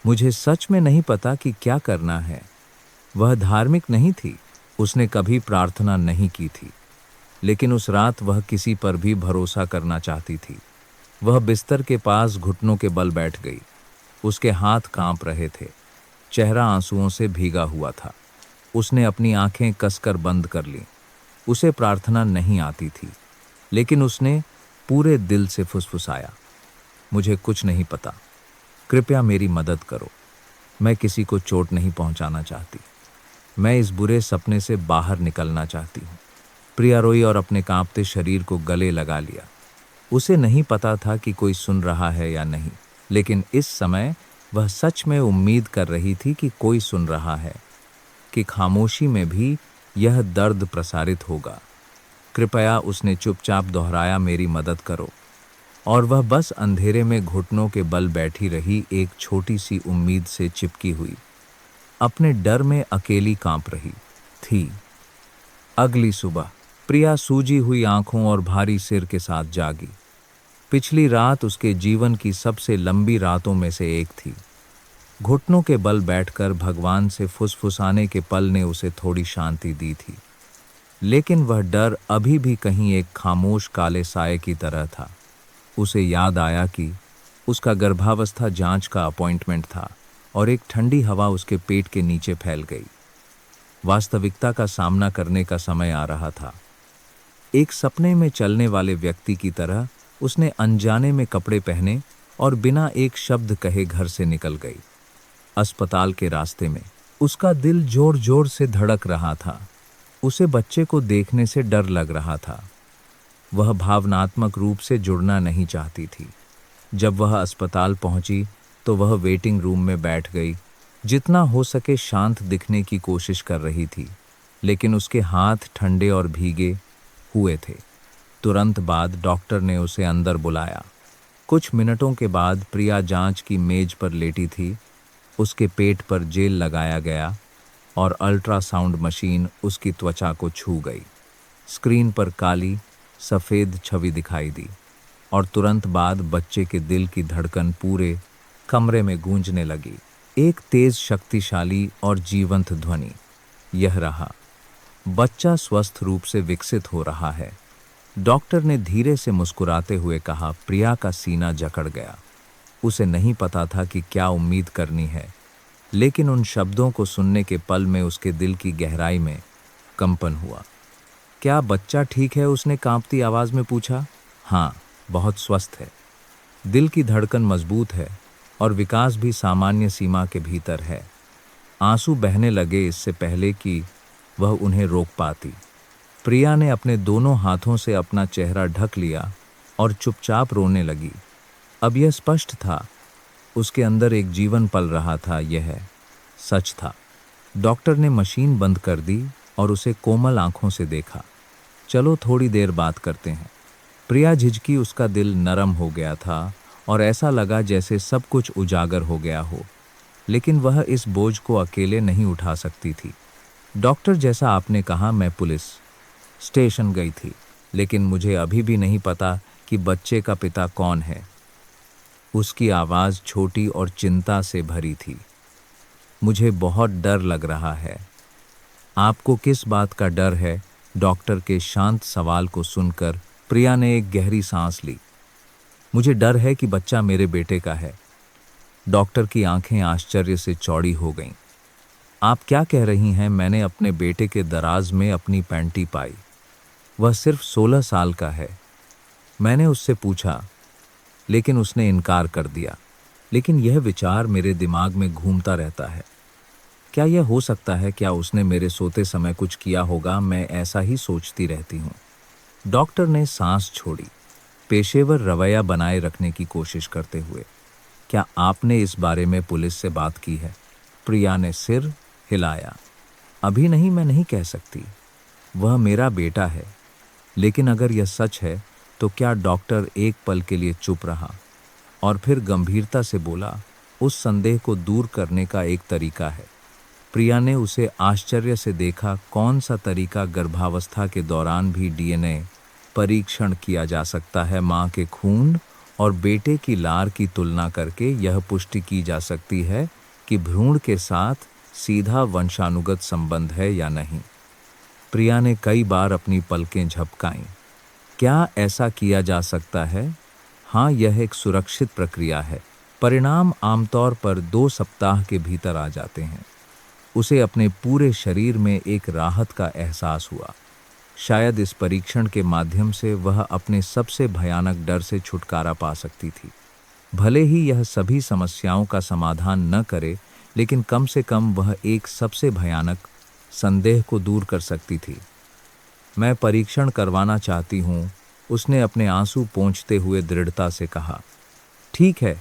मुझे सच में नहीं पता कि क्या करना है। वह धार्मिक नहीं थी, उसने कभी प्रार्थना नहीं की थी, लेकिन उस रात वह किसी पर भी भरोसा करना चाहती थी। वह बिस्तर के पास घुटनों के बल बैठ गई। उसके हाथ कांप रहे थे, चेहरा आंसुओं से भीगा हुआ था। उसने अपनी आंखें कसकर बंद कर लीं। उसे प्रार्थना नहीं आती थी, लेकिन उसने पूरे दिल से फुसफुसाया, मुझे कुछ नहीं पता, कृपया मेरी मदद करो। मैं किसी को चोट नहीं पहुंचाना चाहती। मैं इस बुरे सपने से बाहर निकलना चाहती हूँ। प्रिया रोई और अपने कांपते शरीर को गले लगा लिया। उसे नहीं पता था कि कोई सुन रहा है या नहीं, लेकिन इस समय वह सच में उम्मीद कर रही थी कि कोई सुन रहा है, कि खामोशी में भी यह दर्द प्रसारित होगा। कृपया, उसने चुपचाप दोहराया, मेरी मदद करो। और वह बस अंधेरे में घुटनों के बल बैठी रही, एक छोटी सी उम्मीद से चिपकी हुई, अपने डर में अकेली कांप रही थी। अगली सुबह प्रिया सूजी हुई आंखों और भारी सिर के साथ जागी। पिछली रात उसके जीवन की सबसे लंबी रातों में से एक थी। घुटनों के बल बैठकर भगवान से फुसफुसाने के पल ने उसे थोड़ी शांति दी थी, लेकिन वह डर अभी भी कहीं एक खामोश काले साए की तरह था। उसे याद आया कि उसका गर्भावस्था जांच का अपॉइंटमेंट था और एक ठंडी हवा उसके पेट के नीचे फैल गई। वास्तविकता का सामना करने का समय आ रहा था। एक सपने में चलने वाले व्यक्ति की तरह उसने अनजाने में कपड़े पहने और बिना एक शब्द कहे घर से निकल गई। अस्पताल के रास्ते में उसका दिल जोर जोर से धड़क रहा था। उसे बच्चे को देखने से डर लग रहा था। वह भावनात्मक रूप से जुड़ना नहीं चाहती थी। जब वह अस्पताल पहुंची तो वह वेटिंग रूम में बैठ गई, जितना हो सके शांत दिखने की कोशिश कर रही थी, लेकिन उसके हाथ ठंडे और भीगे हुए थे। तुरंत बाद डॉक्टर ने उसे अंदर बुलाया। कुछ मिनटों के बाद प्रिया जांच की मेज पर लेटी थी। उसके पेट पर जेल लगाया गया और अल्ट्रासाउंड मशीन उसकी त्वचा को छू गई। स्क्रीन पर काली सफ़ेद छवि दिखाई दी और तुरंत बाद बच्चे के दिल की धड़कन पूरे कमरे में गूंजने लगी। एक तेज, शक्तिशाली और जीवंत ध्वनि, यह रहा, बच्चा स्वस्थ रूप से विकसित हो रहा है। डॉक्टर ने धीरे से मुस्कुराते हुए कहा। प्रिया का सीना जकड़ गया। उसे नहीं पता था कि क्या उम्मीद करनी है, लेकिन उन शब्दों को सुनने के पल में उसके दिल की गहराई में कंपन हुआ। क्या बच्चा ठीक है? उसने कांपती आवाज में पूछा। हाँ, बहुत स्वस्थ है। दिल की धड़कन मजबूत है और विकास भी सामान्य सीमा के भीतर है। आंसू बहने लगे इससे पहले कि वह उन्हें रोक पाती। प्रिया ने अपने दोनों हाथों से अपना चेहरा ढक लिया और चुपचाप रोने लगी। अब यह स्पष्ट था, उसके अंदर एक जीवन पल रहा था। यह सच था। डॉक्टर ने मशीन बंद कर दी और उसे कोमल आंखों से देखा। चलो थोड़ी देर बात करते हैं। प्रिया झिझकी, उसका दिल नरम हो गया था और ऐसा लगा जैसे सब कुछ उजागर हो गया हो, लेकिन वह इस बोझ को अकेले नहीं उठा सकती थी। डॉक्टर, जैसा आपने कहा, मैं पुलिस स्टेशन गई थी, लेकिन मुझे अभी भी नहीं पता कि बच्चे का पिता कौन है। उसकी आवाज़ छोटी और चिंता से भरी थी। मुझे बहुत डर लग रहा है। आपको किस बात का डर है? डॉक्टर के शांत सवाल को सुनकर प्रिया ने एक गहरी सांस ली। मुझे डर है कि बच्चा मेरे बेटे का है। डॉक्टर की आंखें आश्चर्य से चौड़ी हो गईं। आप क्या कह रही हैं? मैंने अपने बेटे के दराज में अपनी पैंटी पाई। वह सिर्फ 16 साल का है। मैंने उससे पूछा, लेकिन उसने इनकार कर दिया। लेकिन यह विचार मेरे दिमाग में घूमता रहता है। क्या यह हो सकता है? क्या उसने मेरे सोते समय कुछ किया होगा? मैं ऐसा ही सोचती रहती हूँ। डॉक्टर ने सांस छोड़ी, पेशेवर रवैया बनाए रखने की कोशिश करते हुए। क्या आपने इस बारे में पुलिस से बात की है? प्रिया ने सिर हिलाया। अभी नहीं, मैं नहीं कह सकती। वह मेरा बेटा है। लेकिन अगर यह सच है तो क्या? डॉक्टर एक पल के लिए चुप रहा और फिर गंभीरता से बोला, उस संदेह को दूर करने का एक तरीका है। प्रिया ने उसे आश्चर्य से देखा। कौन सा तरीका? गर्भावस्था के दौरान भी डीएनए परीक्षण किया जा सकता है। मां के खून और बेटे की लार की तुलना करके यह पुष्टि की जा सकती है कि भ्रूण के साथ सीधा वंशानुगत संबंध है या नहीं। प्रिया ने कई बार अपनी पलकें झपकाईं। क्या ऐसा किया जा सकता है? हाँ, यह एक सुरक्षित प्रक्रिया है। परिणाम आमतौर पर 2 सप्ताह के भीतर आ जाते हैं। उसे अपने पूरे शरीर में एक राहत का एहसास हुआ। शायद इस परीक्षण के माध्यम से वह अपने सबसे भयानक डर से छुटकारा पा सकती थी। भले ही यह सभी समस्याओं का समाधान न करे, लेकिन कम से कम वह एक सबसे भयानक संदेह को दूर कर सकती थी। मैं परीक्षण करवाना चाहती हूँ, उसने अपने आंसू पोंछते हुए दृढ़ता से कहा। ठीक है,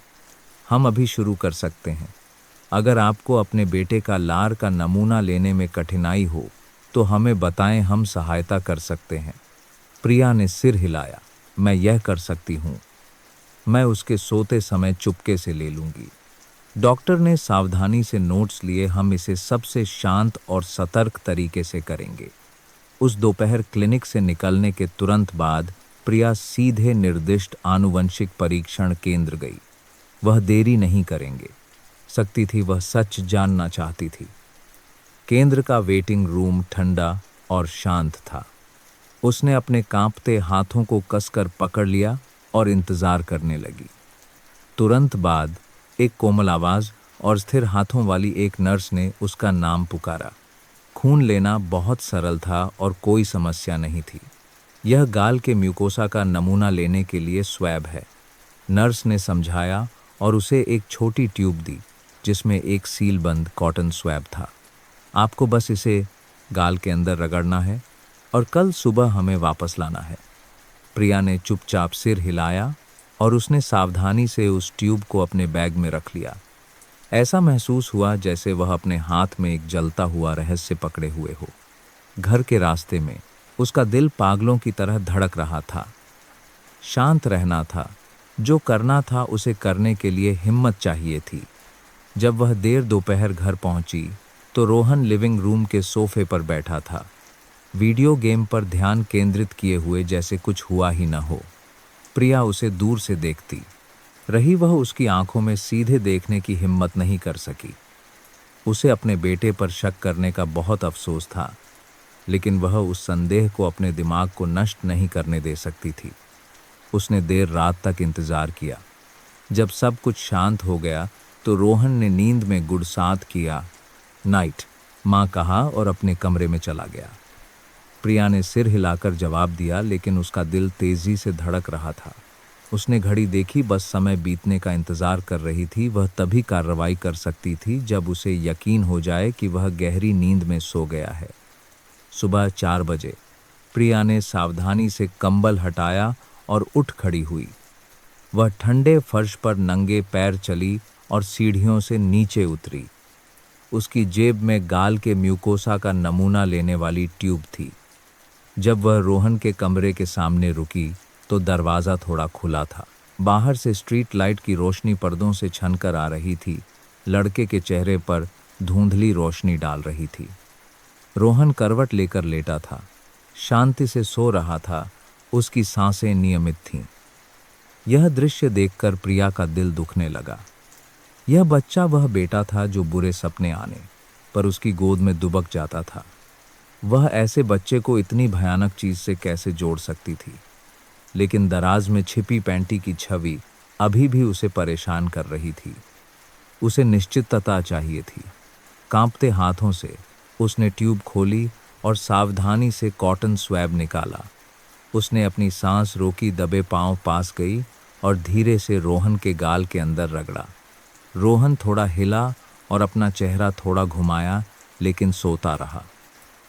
हम अभी शुरू कर सकते हैं। अगर आपको अपने बेटे का लार का नमूना लेने में कठिनाई हो तो हमें बताएं, हम सहायता कर सकते हैं। प्रिया ने सिर हिलाया। मैं यह कर सकती हूँ। मैं उसके सोते समय चुपके से ले लूंगी। डॉक्टर ने सावधानी से नोट्स लिए। हम इसे सबसे शांत और सतर्क तरीके से करेंगे। उस दोपहर क्लिनिक से निकलने के तुरंत बाद प्रिया सीधे निर्दिष्ट आनुवंशिक परीक्षण केंद्र गई। वह देरी नहीं करेंगे सकती थी, वह सच जानना चाहती थी। केंद्र का वेटिंग रूम ठंडा और शांत था। उसने अपने कांपते हाथों को कसकर पकड़ लिया और इंतजार करने लगी। तुरंत बाद एक कोमल आवाज और स्थिर हाथों वाली एक नर्स ने उसका नाम पुकारा। खून लेना बहुत सरल था और कोई समस्या नहीं थी। यह गाल के म्यूकोसा का नमूना लेने के लिए स्वैब है। नर्स ने समझाया और उसे एक छोटी ट्यूब दी जिसमें एक सीलबंद कॉटन स्वैब था। आपको बस इसे गाल के अंदर रगड़ना है और कल सुबह हमें वापस लाना है। प्रिया ने चुपचाप सिर हिलाया और उसने सावधानी से उस ट्यूब को अपने बैग में रख लिया। ऐसा महसूस हुआ जैसे वह अपने हाथ में एक जलता हुआ रहस्य पकड़े हुए हो। घर के रास्ते में उसका दिल पागलों की तरह धड़क रहा था। शांत रहना था। जो करना था उसे करने के लिए हिम्मत चाहिए थी। जब वह देर दोपहर घर पहुंची तो रोहन लिविंग रूम के सोफे पर बैठा था, वीडियो गेम पर ध्यान केंद्रित किए हुए, जैसे कुछ हुआ ही न हो। प्रिया उसे दूर से देखती रही। वह उसकी आंखों में सीधे देखने की हिम्मत नहीं कर सकी। उसे अपने बेटे पर शक करने का बहुत अफसोस था, लेकिन वह उस संदेह को अपने दिमाग को नष्ट नहीं करने दे सकती थी। उसने देर रात तक इंतजार किया। जब सब कुछ शांत हो गया तो रोहन ने नींद में गुड़सात किया। नाइट, माँ कहा और अपने कमरे में चला गया। प्रिया ने सिर हिलाकर जवाब दिया, लेकिन उसका दिल तेजी से धड़क रहा था। उसने घड़ी देखी, बस समय बीतने का इंतजार कर रही थी। वह तभी कार्रवाई कर सकती थी जब उसे यकीन हो जाए कि वह गहरी नींद में सो गया है। सुबह 4 बजे प्रिया ने सावधानी से कंबल हटाया और उठ खड़ी हुई। वह ठंडे फर्श पर नंगे पैर चली और सीढ़ियों से नीचे उतरी। उसकी जेब में गाल के म्यूकोसा का नमूना लेने वाली ट्यूब थी। जब वह रोहन के कमरे के सामने रुकी तो दरवाज़ा थोड़ा खुला था। बाहर से स्ट्रीट लाइट की रोशनी पर्दों से छनकर आ रही थी, लड़के के चेहरे पर धुंधली रोशनी डाल रही थी। रोहन करवट लेकर लेटा था, शांति से सो रहा था। उसकी सांसें नियमित थीं। यह दृश्य देखकर प्रिया का दिल दुखने लगा। यह बच्चा वह बेटा था जो बुरे सपने आने पर उसकी गोद में दुबक जाता था। वह ऐसे बच्चे को इतनी भयानक चीज से कैसे जोड़ सकती थी? लेकिन दराज में छिपी पैंटी की छवि अभी भी उसे परेशान कर रही थी। उसे निश्चितता चाहिए थी। कांपते हाथों से उसने ट्यूब खोली और सावधानी से कॉटन स्वैब निकाला। उसने अपनी सांस रोकी, दबे पांव पास गई और धीरे से रोहन के गाल के अंदर रगड़ा। रोहन थोड़ा हिला और अपना चेहरा थोड़ा घुमाया, लेकिन सोता रहा।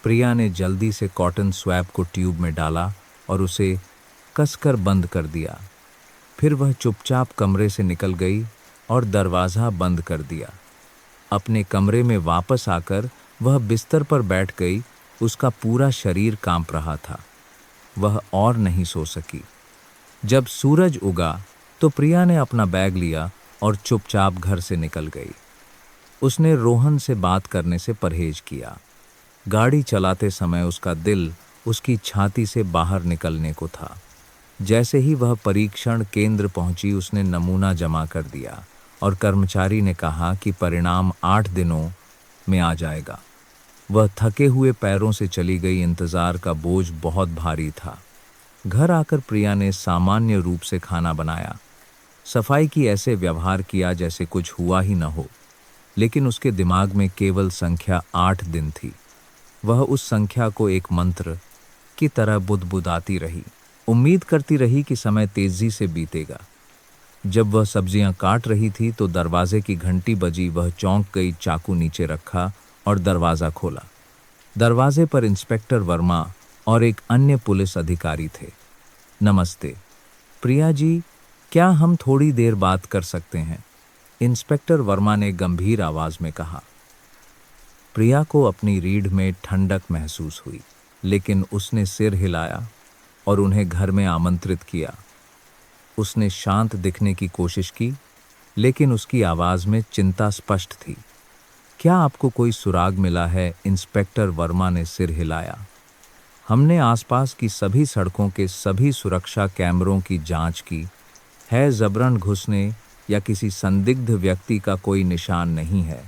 प्रिया ने जल्दी से कॉटन स्वैब को ट्यूब में डाला और उसे कसकर बंद कर दिया। फिर वह चुपचाप कमरे से निकल गई और दरवाज़ा बंद कर दिया। अपने कमरे में वापस आकर वह बिस्तर पर बैठ गई। उसका पूरा शरीर कांप रहा था। वह और नहीं सो सकी। जब सूरज उगा तो प्रिया ने अपना बैग लिया और चुपचाप घर से निकल गई। उसने रोहन से बात करने से परहेज किया। गाड़ी चलाते समय उसका दिल उसकी छाती से बाहर निकलने को था। जैसे ही वह परीक्षण केंद्र पहुंची, उसने नमूना जमा कर दिया और कर्मचारी ने कहा कि परिणाम 8 दिनों में आ जाएगा। वह थके हुए पैरों से चली गई। इंतजार का बोझ बहुत भारी था। घर आकर प्रिया ने सामान्य रूप से खाना बनाया, सफाई की, ऐसे व्यवहार किया जैसे कुछ हुआ ही न हो। लेकिन उसके दिमाग में केवल संख्या 8 दिन थी। वह उस संख्या को एक मंत्र की तरह बुदबुदाती रही, उम्मीद करती रही कि समय तेजी से बीतेगा। जब वह सब्जियां काट रही थी तो दरवाजे की घंटी बजी। वह चौंक गई, चाकू नीचे रखा और दरवाज़ा खोला। दरवाजे पर इंस्पेक्टर वर्मा और एक अन्य पुलिस अधिकारी थे। नमस्ते प्रिया जी, क्या हम थोड़ी देर बात कर सकते हैं? इंस्पेक्टर वर्मा ने गंभीर आवाज में कहा। प्रिया को अपनी रीढ़ में ठंडक महसूस हुई, लेकिन उसने सिर हिलाया और उन्हें घर में आमंत्रित किया। उसने शांत दिखने की कोशिश की, लेकिन उसकी आवाज में चिंता स्पष्ट थी। क्या आपको कोई सुराग मिला है? इंस्पेक्टर वर्मा ने सिर हिलाया। हमने आसपास की सभी सड़कों के सभी सुरक्षा कैमरों की जांच की है। जबरन घुसने या किसी संदिग्ध व्यक्ति का कोई निशान नहीं है।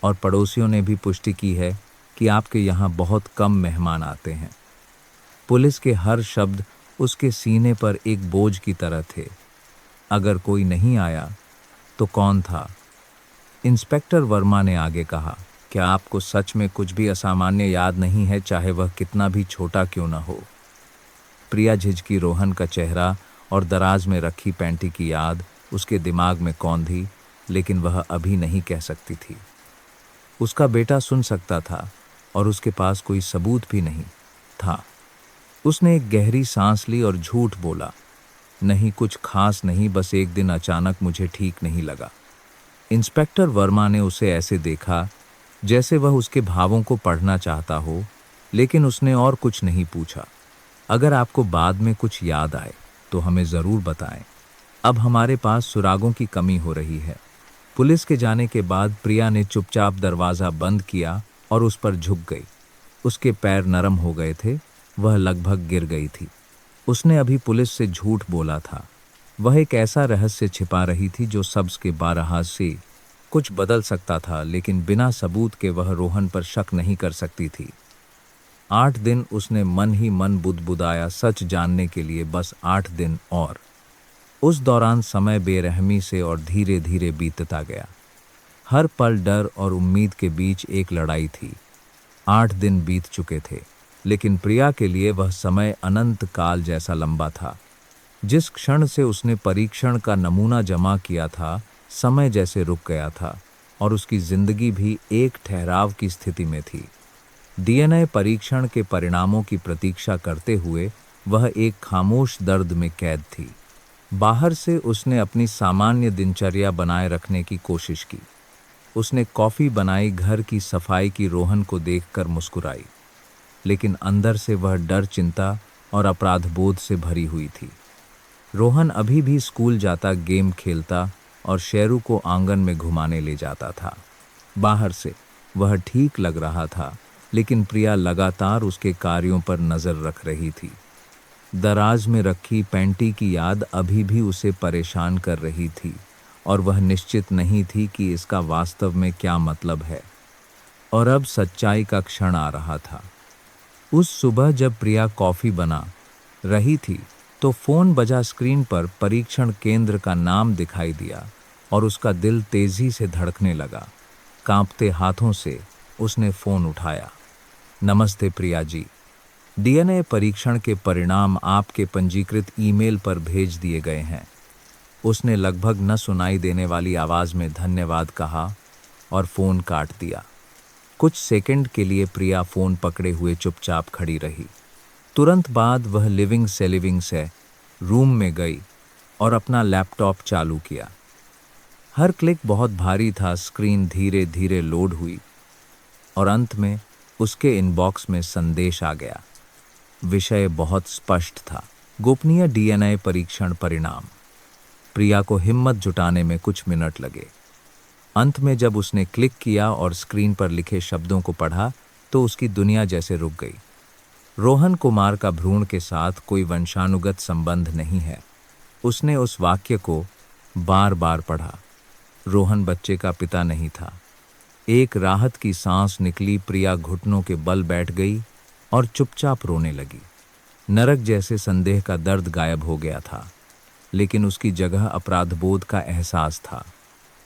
और पड़ोसियों ने भी पुष्टि की है कि आपके यहाँ बहुत कम मेहमान आते हैं। पुलिस के हर शब्द उसके सीने पर एक बोझ की तरह थे। अगर कोई नहीं आया तो कौन था? इंस्पेक्टर वर्मा ने आगे कहा, क्या आपको सच में कुछ भी असामान्य याद नहीं है, चाहे वह कितना भी छोटा क्यों न हो? प्रिया झिझकी। रोहन का चेहरा और दराज में रखी पैंटी की याद उसके दिमाग में कौन थी, लेकिन वह अभी नहीं कह सकती थी। उसका बेटा सुन सकता था और उसके पास कोई सबूत भी नहीं था। उसने एक गहरी सांस ली और झूठ बोला, नहीं, कुछ खास नहीं, बस एक दिन अचानक मुझे ठीक नहीं लगा। इंस्पेक्टर वर्मा ने उसे ऐसे देखा जैसे वह उसके भावों को पढ़ना चाहता हो, लेकिन उसने और कुछ नहीं पूछा। अगर आपको बाद में कुछ याद आए तो हमें ज़रूर बताएं। अब हमारे पास सुरागों की कमी हो रही है। पुलिस के जाने के बाद प्रिया ने चुपचाप दरवाज़ा बंद किया और उस पर झुक गई। उसके पैर नरम हो गए थे, वह लगभग गिर गई थी। उसने अभी पुलिस से झूठ बोला था। वह एक ऐसा रहस्य छिपा रही थी जो सबके बारहा से कुछ बदल सकता था, लेकिन बिना सबूत के वह रोहन पर शक नहीं कर सकती थी। 8 दिन उसने मन ही मन बुदबुदाया, सच जानने के लिए बस 8 दिन और। उस दौरान समय बेरहमी से और धीरे धीरे बीतता गया। हर पल डर और उम्मीद के बीच एक लड़ाई थी। 8 दिन बीत चुके थे, लेकिन प्रिया के लिए वह समय अनंत काल जैसा लंबा था। जिस क्षण से उसने परीक्षण का नमूना जमा किया था, समय जैसे रुक गया था और उसकी जिंदगी भी एक ठहराव की स्थिति में थी। डीएनए परीक्षण के परिणामों की प्रतीक्षा करते हुए वह एक खामोश दर्द में कैद थी। बाहर से उसने अपनी सामान्य दिनचर्या बनाए रखने की कोशिश की। उसने कॉफ़ी बनाई, घर की सफाई की, रोहन को देखकर मुस्कुराई, लेकिन अंदर से वह डर, चिंता और अपराधबोध से भरी हुई थी। रोहन अभी भी स्कूल जाता, गेम खेलता और शेरू को आंगन में घुमाने ले जाता था। बाहर से वह ठीक लग रहा था, लेकिन प्रिया लगातार उसके कार्यों पर नज़र रख रही थी। दराज में रखी पैंटी की याद अभी भी उसे परेशान कर रही थी और वह निश्चित नहीं थी कि इसका वास्तव में क्या मतलब है। और अब सच्चाई का क्षण आ रहा था। उस सुबह जब प्रिया कॉफ़ी बना रही थी तो फ़ोन बजा। स्क्रीन पर परीक्षण केंद्र का नाम दिखाई दिया और उसका दिल तेज़ी से धड़कने लगा। कांपते हाथों से उसने फ़ोन उठाया। नमस्ते प्रिया जी, डीएनए परीक्षण के परिणाम आपके पंजीकृत ईमेल पर भेज दिए गए हैं। उसने लगभग न सुनाई देने वाली आवाज़ में धन्यवाद कहा और फ़ोन काट दिया। कुछ सेकंड के लिए प्रिया फ़ोन पकड़े हुए चुपचाप खड़ी रही। तुरंत बाद वह लिविंग से रूम में गई और अपना लैपटॉप चालू किया। हर क्लिक बहुत भारी था। स्क्रीन धीरे धीरे लोड हुई और अंत में उसके इनबॉक्स में संदेश आ गया। विषय बहुत स्पष्ट था, गोपनीय डीएनए परीक्षण परिणाम। प्रिया को हिम्मत जुटाने में कुछ मिनट लगे। अंत में जब उसने क्लिक किया और स्क्रीन पर लिखे शब्दों को पढ़ा तो उसकी दुनिया जैसे रुक गई। रोहन कुमार का भ्रूण के साथ कोई वंशानुगत संबंध नहीं है। उसने उस वाक्य को बार बार पढ़ा। रोहन बच्चे का पिता नहीं था। एक राहत की सांस निकली। प्रिया घुटनों के बल बैठ गई और चुपचाप रोने लगी। नरक जैसे संदेह का दर्द गायब हो गया था, लेकिन उसकी जगह अपराधबोध का एहसास था।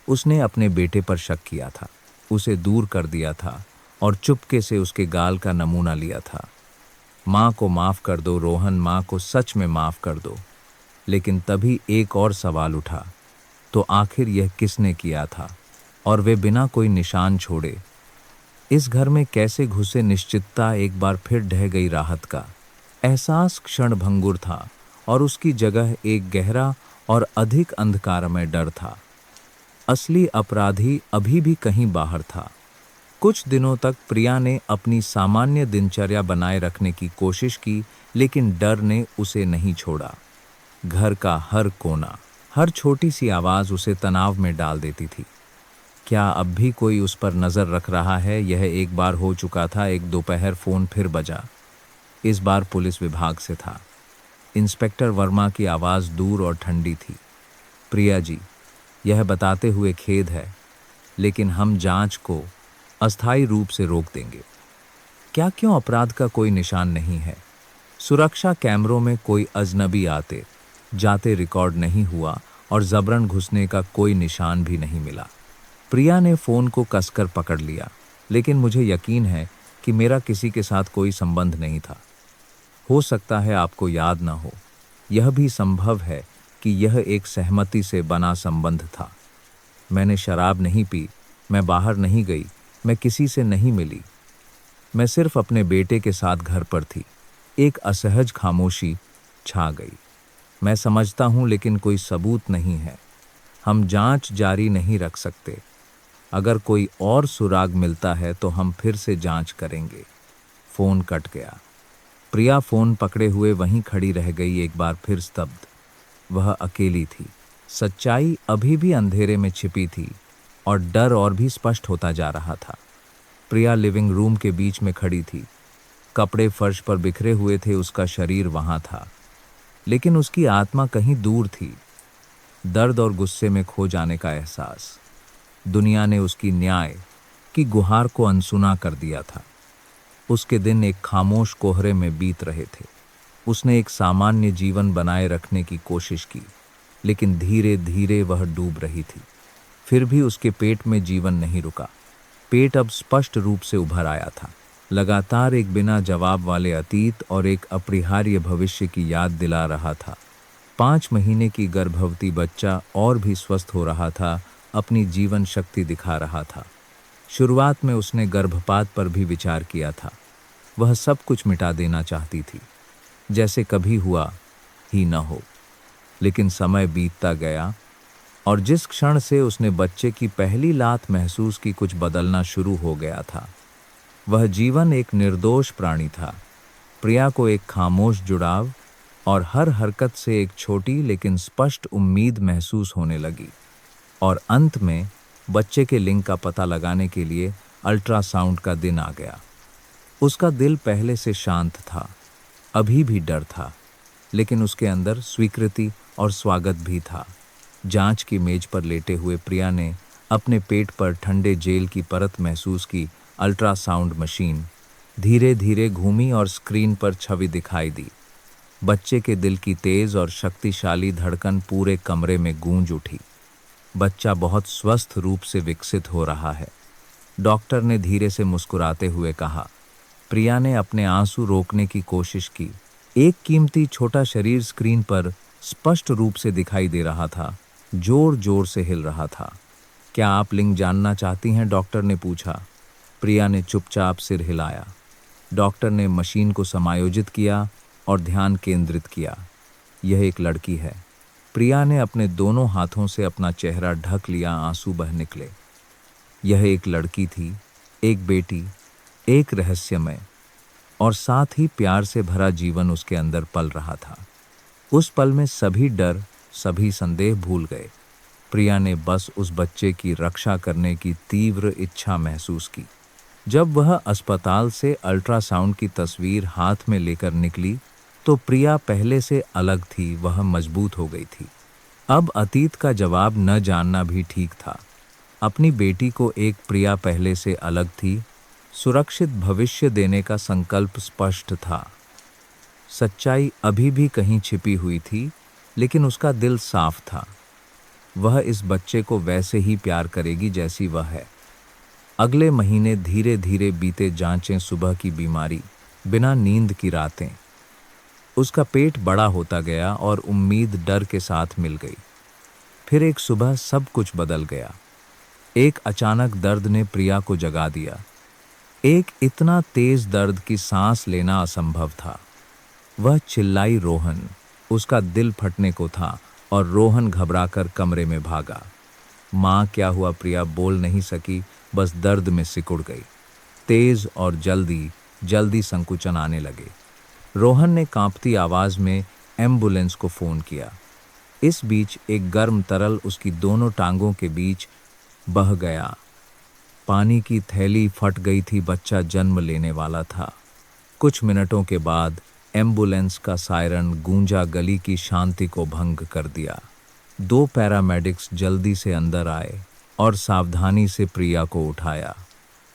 उसने अपने बेटे पर शक किया था, उसे दूर कर दिया था और चुपके से उसके गाल का नमूना लिया था। माँ को माफ कर दो रोहन, माँ को सच में माफ कर दो। लेकिन तभी एक और सवाल उठा, तो आखिर यह किसने किया था और वे बिना कोई निशान छोड़े इस घर में कैसे घुसे? निश्चितता एक बार फिर ढह गई। राहत का एहसास क्षणभंगुर था और उसकी जगह एक गहरा और अधिक अंधकारमय डर था। असली अपराधी अभी भी कहीं बाहर था। कुछ दिनों तक प्रिया ने अपनी सामान्य दिनचर्या बनाए रखने की कोशिश की, लेकिन डर ने उसे नहीं छोड़ा। घर का हर कोना, हर छोटी सी आवाज उसे तनाव में डाल देती थी। क्या अब भी कोई उस पर नजर रख रहा है? यह एक बार हो चुका था। एक दोपहर फोन फिर बजा। इस बार पुलिस विभाग से था। इंस्पेक्टर वर्मा की आवाज दूर और ठंडी थी। प्रिया जी, यह बताते हुए खेद है, लेकिन हम जांच को अस्थायी रूप से रोक देंगे। क्या क्यों? अपराध का कोई निशान नहीं है। सुरक्षा कैमरों में कोई अजनबी आते जाते रिकॉर्ड नहीं हुआ और जबरन घुसने का कोई निशान भी नहीं मिला। प्रिया ने फोन को कसकर पकड़ लिया। लेकिन मुझे यकीन है कि मेरा किसी के साथ कोई संबंध नहीं था। हो सकता है आपको याद ना हो। यह भी संभव है कि यह एक सहमति से बना संबंध था। मैंने शराब नहीं पी, मैं बाहर नहीं गई, मैं किसी से नहीं मिली। मैं सिर्फ अपने बेटे के साथ घर पर थी। एक असहज खामोशी छा गई। मैं समझता हूं, लेकिन कोई सबूत नहीं है। हम जांच जारी नहीं रख सकते। अगर कोई और सुराग मिलता है तो हम फिर से जांच करेंगे। फोन कट गया। प्रिया फोन पकड़े हुए वहीं खड़ी रह गई, एक बार फिर स्तब्ध। वह अकेली थी। सच्चाई अभी भी अंधेरे में छिपी थी और डर और भी स्पष्ट होता जा रहा था। प्रिया लिविंग रूम के बीच में खड़ी थी। कपड़े फर्श पर बिखरे हुए थे। उसका शरीर वहां था, लेकिन उसकी आत्मा कहीं दूर थी। दर्द और गुस्से में खो जाने का एहसास। दुनिया ने उसकी न्याय की गुहार को अनसुना कर दिया था। उसके दिन एक खामोश कोहरे में बीत रहे थे। उसने एक सामान्य जीवन बनाए रखने की कोशिश की, लेकिन धीरे धीरे वह डूब रही थी। फिर भी उसके पेट में जीवन नहीं रुका। पेट अब स्पष्ट रूप से उभर आया था। लगातार एक बिना जवाब वाले अतीत और एक अपरिहार्य भविष्य की याद दिला रहा था। 5 महीने की गर्भवती बच्चा और भी स्वस्थ हो रहा था, अपनी जीवन शक्ति दिखा रहा था। शुरुआत में उसने गर्भपात पर भी विचार किया था। वह सब कुछ मिटा देना चाहती थी, जैसे कभी हुआ ही न हो। लेकिन समय बीतता गया और जिस क्षण से उसने बच्चे की पहली लात महसूस की, कुछ बदलना शुरू हो गया था। वह जीवन एक निर्दोष प्राणी था। प्रिया को एक खामोश जुड़ाव और हर हरकत से एक छोटी लेकिन स्पष्ट उम्मीद महसूस होने लगी। और अंत में बच्चे के लिंग का पता लगाने के लिए अल्ट्रासाउंड का दिन आ गया। उसका दिल पहले से शांत था। अभी भी डर था, लेकिन उसके अंदर स्वीकृति और स्वागत भी था। जांच की मेज पर लेटे हुए प्रिया ने अपने पेट पर ठंडे जेल की परत महसूस की। अल्ट्रासाउंड मशीन धीरे धीरे घूमी और स्क्रीन पर छवि दिखाई दी। बच्चे के दिल की तेज और शक्तिशाली धड़कन पूरे कमरे में गूंज उठी। बच्चा बहुत स्वस्थ रूप से विकसित हो रहा है, डॉक्टर ने धीरे से मुस्कुराते हुए कहा। प्रिया ने अपने आंसू रोकने की कोशिश की। एक कीमती छोटा शरीर स्क्रीन पर स्पष्ट रूप से दिखाई दे रहा था, जोर जोर से हिल रहा था। क्या आप लिंग जानना चाहती हैं? डॉक्टर ने पूछा। प्रिया ने चुपचाप सिर हिलाया। डॉक्टर ने मशीन को समायोजित किया और ध्यान केंद्रित किया। यह एक लड़की है। प्रिया ने अपने दोनों हाथों से अपना चेहरा ढक लिया, आंसू बह निकले। यह एक लड़की थी, एक बेटी, एक रहस्यमय और साथ ही प्यार से भरा जीवन उसके अंदर पल रहा था। उस पल में सभी डर, सभी संदेह भूल गए। प्रिया ने बस उस बच्चे की रक्षा करने की तीव्र इच्छा महसूस की। जब वह अस्पताल से अल्ट्रासाउंड की तस्वीर हाथ में लेकर निकली तो प्रिया पहले से अलग थी, वह मजबूत हो गई थी। अब अतीत का जवाब न जानना भी ठीक था। अपनी बेटी को एक प्रिया पहले से अलग थी, सुरक्षित भविष्य देने का संकल्प स्पष्ट था। सच्चाई अभी भी कहीं छिपी हुई थी, लेकिन उसका दिल साफ था। वह इस बच्चे को वैसे ही प्यार करेगी जैसी वह है। अगले महीने धीरे धीरे बीते, जांचें, सुबह की बीमारी, बिना नींद की रातें। उसका पेट बड़ा होता गया और उम्मीद डर के साथ मिल गई। फिर एक सुबह सब कुछ बदल गया। एक अचानक दर्द ने प्रिया को जगा दिया। एक इतना तेज दर्द कि सांस लेना असंभव था। वह चिल्लाई, रोहन। उसका दिल फटने को था और रोहन घबराकर कमरे में भागा। माँ, क्या हुआ? प्रिया बोल नहीं सकी, बस दर्द में सिकुड़ गई। तेज और जल्दी जल्दी संकुचन आने लगे। रोहन ने कांपती आवाज में एम्बुलेंस को फोन किया। इस बीच एक गर्म तरल उसकी दोनों टांगों के बीच बह गया। पानी की थैली फट गई थी, बच्चा जन्म लेने वाला था। कुछ मिनटों के बाद एम्बुलेंस का सायरन गूंजा, गली की शांति को भंग कर दिया। 2 पैरामेडिक्स जल्दी से अंदर आए और सावधानी से प्रिया को उठाया।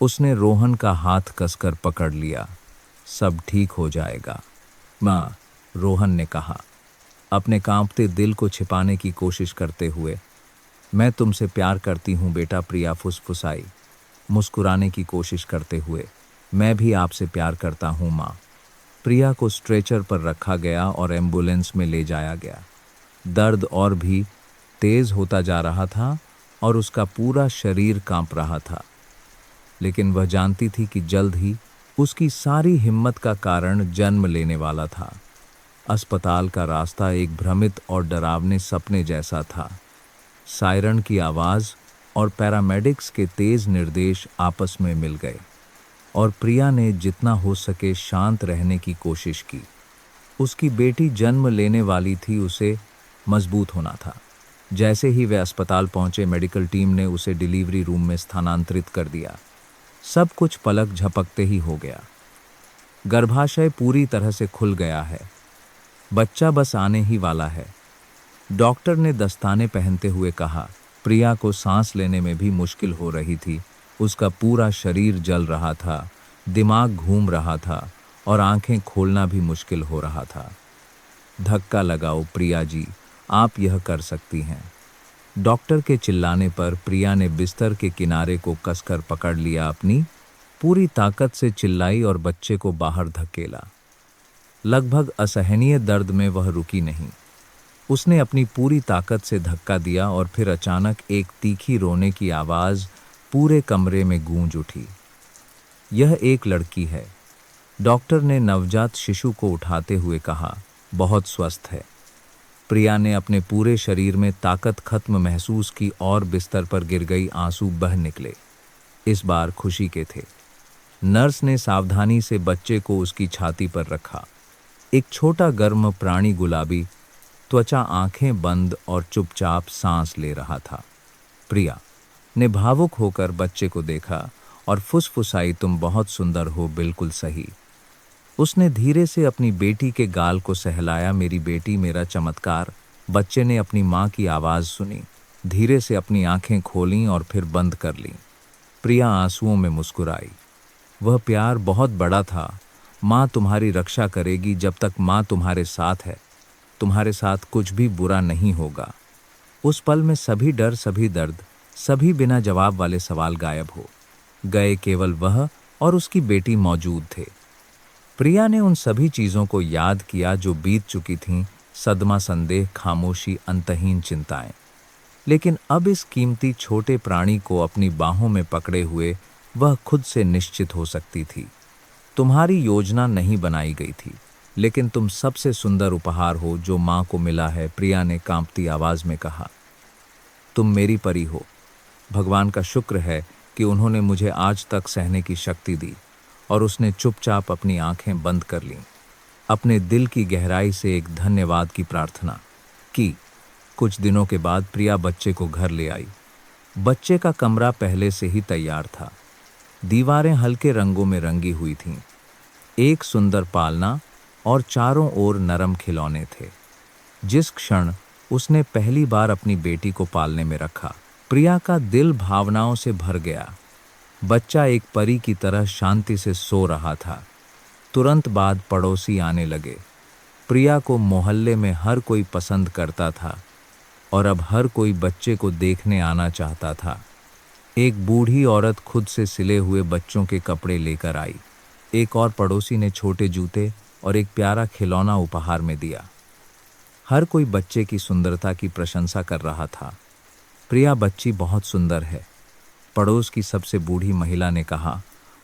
उसने रोहन का हाथ कसकर पकड़ लिया। सब ठीक हो जाएगा माँ, रोहन ने कहा, अपने कांपते दिल को छिपाने की कोशिश करते हुए। मैं तुमसे प्यार करती हूँ बेटा, प्रिया फुसफुसाई, मुस्कुराने की कोशिश करते हुए। मैं भी आपसे प्यार करता हूँ माँ। प्रिया को स्ट्रेचर पर रखा गया और एम्बुलेंस में ले जाया गया। दर्द और भी तेज होता जा रहा था और उसका पूरा शरीर कांप रहा था, लेकिन वह जानती थी कि जल्द ही उसकी सारी हिम्मत का कारण जन्म लेने वाला था। अस्पताल का रास्ता एक भ्रमित और डरावने सपने जैसा था। सायरन की आवाज और पैरामेडिक्स के तेज निर्देश आपस में मिल गए और प्रिया ने जितना हो सके शांत रहने की कोशिश की। उसकी बेटी जन्म लेने वाली थी, उसे मजबूत होना था। जैसे ही वे अस्पताल पहुंचे, मेडिकल टीम ने उसे डिलीवरी रूम में स्थानांतरित कर दिया। सब कुछ पलक झपकते ही हो गया। गर्भाशय पूरी तरह से खुल गया है। बच्चा बस आने ही वाला है, डॉक्टर ने दस्ताने पहनते हुए कहा। प्रिया को सांस लेने में भी मुश्किल हो रही थी। उसका पूरा शरीर जल रहा था, दिमाग घूम रहा था और आंखें खोलना भी मुश्किल हो रहा था। धक्का लगाओ प्रिया जी, आप यह कर सकती हैं। डॉक्टर के चिल्लाने पर प्रिया ने बिस्तर के किनारे को कसकर पकड़ लिया, अपनी पूरी ताकत से चिल्लाई और बच्चे को बाहर धकेला। लगभग असहनीय दर्द में वह रुकी नहीं। उसने अपनी पूरी ताकत से धक्का दिया और फिर अचानक एक तीखी रोने की आवाज पूरे कमरे में गूंज उठी। यह एक लड़की है, डॉक्टर ने नवजात शिशु को उठाते हुए कहा। बहुत स्वस्थ है। प्रिया ने अपने पूरे शरीर में ताकत खत्म महसूस की और बिस्तर पर गिर गई, आंसू बह निकले। इस बार खुशी के थे। नर्स ने सावधानी से बच्चे को उसकी छाती पर रखा। एक छोटा गर्म प्राणी, गुलाबी त्वचा, आंखें बंद और चुपचाप सांस ले रहा था। प्रिया ने भावुक होकर बच्चे को देखा और फुसफुसाई, तुम बहुत सुंदर हो, बिल्कुल सही। उसने धीरे से अपनी बेटी के गाल को सहलाया, मेरी बेटी, मेरा चमत्कार। बच्चे ने अपनी माँ की आवाज़ सुनी, धीरे से अपनी आंखें खोलीं और फिर बंद कर लीं। प्रिया आंसुओं में मुस्कुराई। वह प्यार बहुत बड़ा था। माँ तुम्हारी रक्षा करेगी, जब तक माँ तुम्हारे साथ है, तुम्हारे साथ कुछ भी बुरा नहीं होगा। उस पल में सभी डर, सभी दर्द, सभी बिना जवाब वाले सवाल गायब हो गए। केवल वह और उसकी बेटी मौजूद थे। प्रिया ने उन सभी चीज़ों को याद किया जो बीत चुकी थीं, सदमा, संदेह, खामोशी, अंतहीन चिंताएं। लेकिन अब इस कीमती छोटे प्राणी को अपनी बाहों में पकड़े हुए वह खुद से निश्चित हो सकती थी। तुम्हारी योजना नहीं बनाई गई थी, लेकिन तुम सबसे सुंदर उपहार हो जो माँ को मिला है, प्रिया ने कांपती आवाज में कहा। तुम मेरी परी हो। भगवान का शुक्र है कि उन्होंने मुझे आज तक सहने की शक्ति दी। और उसने चुपचाप अपनी आंखें बंद कर लीं। अपने दिल की गहराई से एक धन्यवाद की प्रार्थना की। कुछ दिनों के बाद प्रिया बच्चे को घर ले आई। बच्चे का कमरा पहले से ही तैयार था। दीवारें हल्के रंगों में रंगी हुई थीं। एक सुंदर पालना और चारों ओर नरम खिलौने थे। जिस क्षण उसने पहली बार अपनी बेटी को पालने में रखा, प्रिया का दिल भावनाओं से भर गया। बच्चा एक परी की तरह शांति से सो रहा था। तुरंत बाद पड़ोसी आने लगे। प्रिया को मोहल्ले में हर कोई पसंद करता था और अब हर कोई बच्चे को देखने आना चाहता था। एक बूढ़ी औरत खुद से सिले हुए बच्चों के कपड़े लेकर आई। एक और पड़ोसी ने छोटे जूते और एक प्यारा खिलौना उपहार में दिया। हर कोई बच्चे की सुंदरता की प्रशंसा कर रहा था। प्रिया बच्ची बहुत सुंदर है, पड़ोस की सबसे बूढ़ी महिला ने कहा।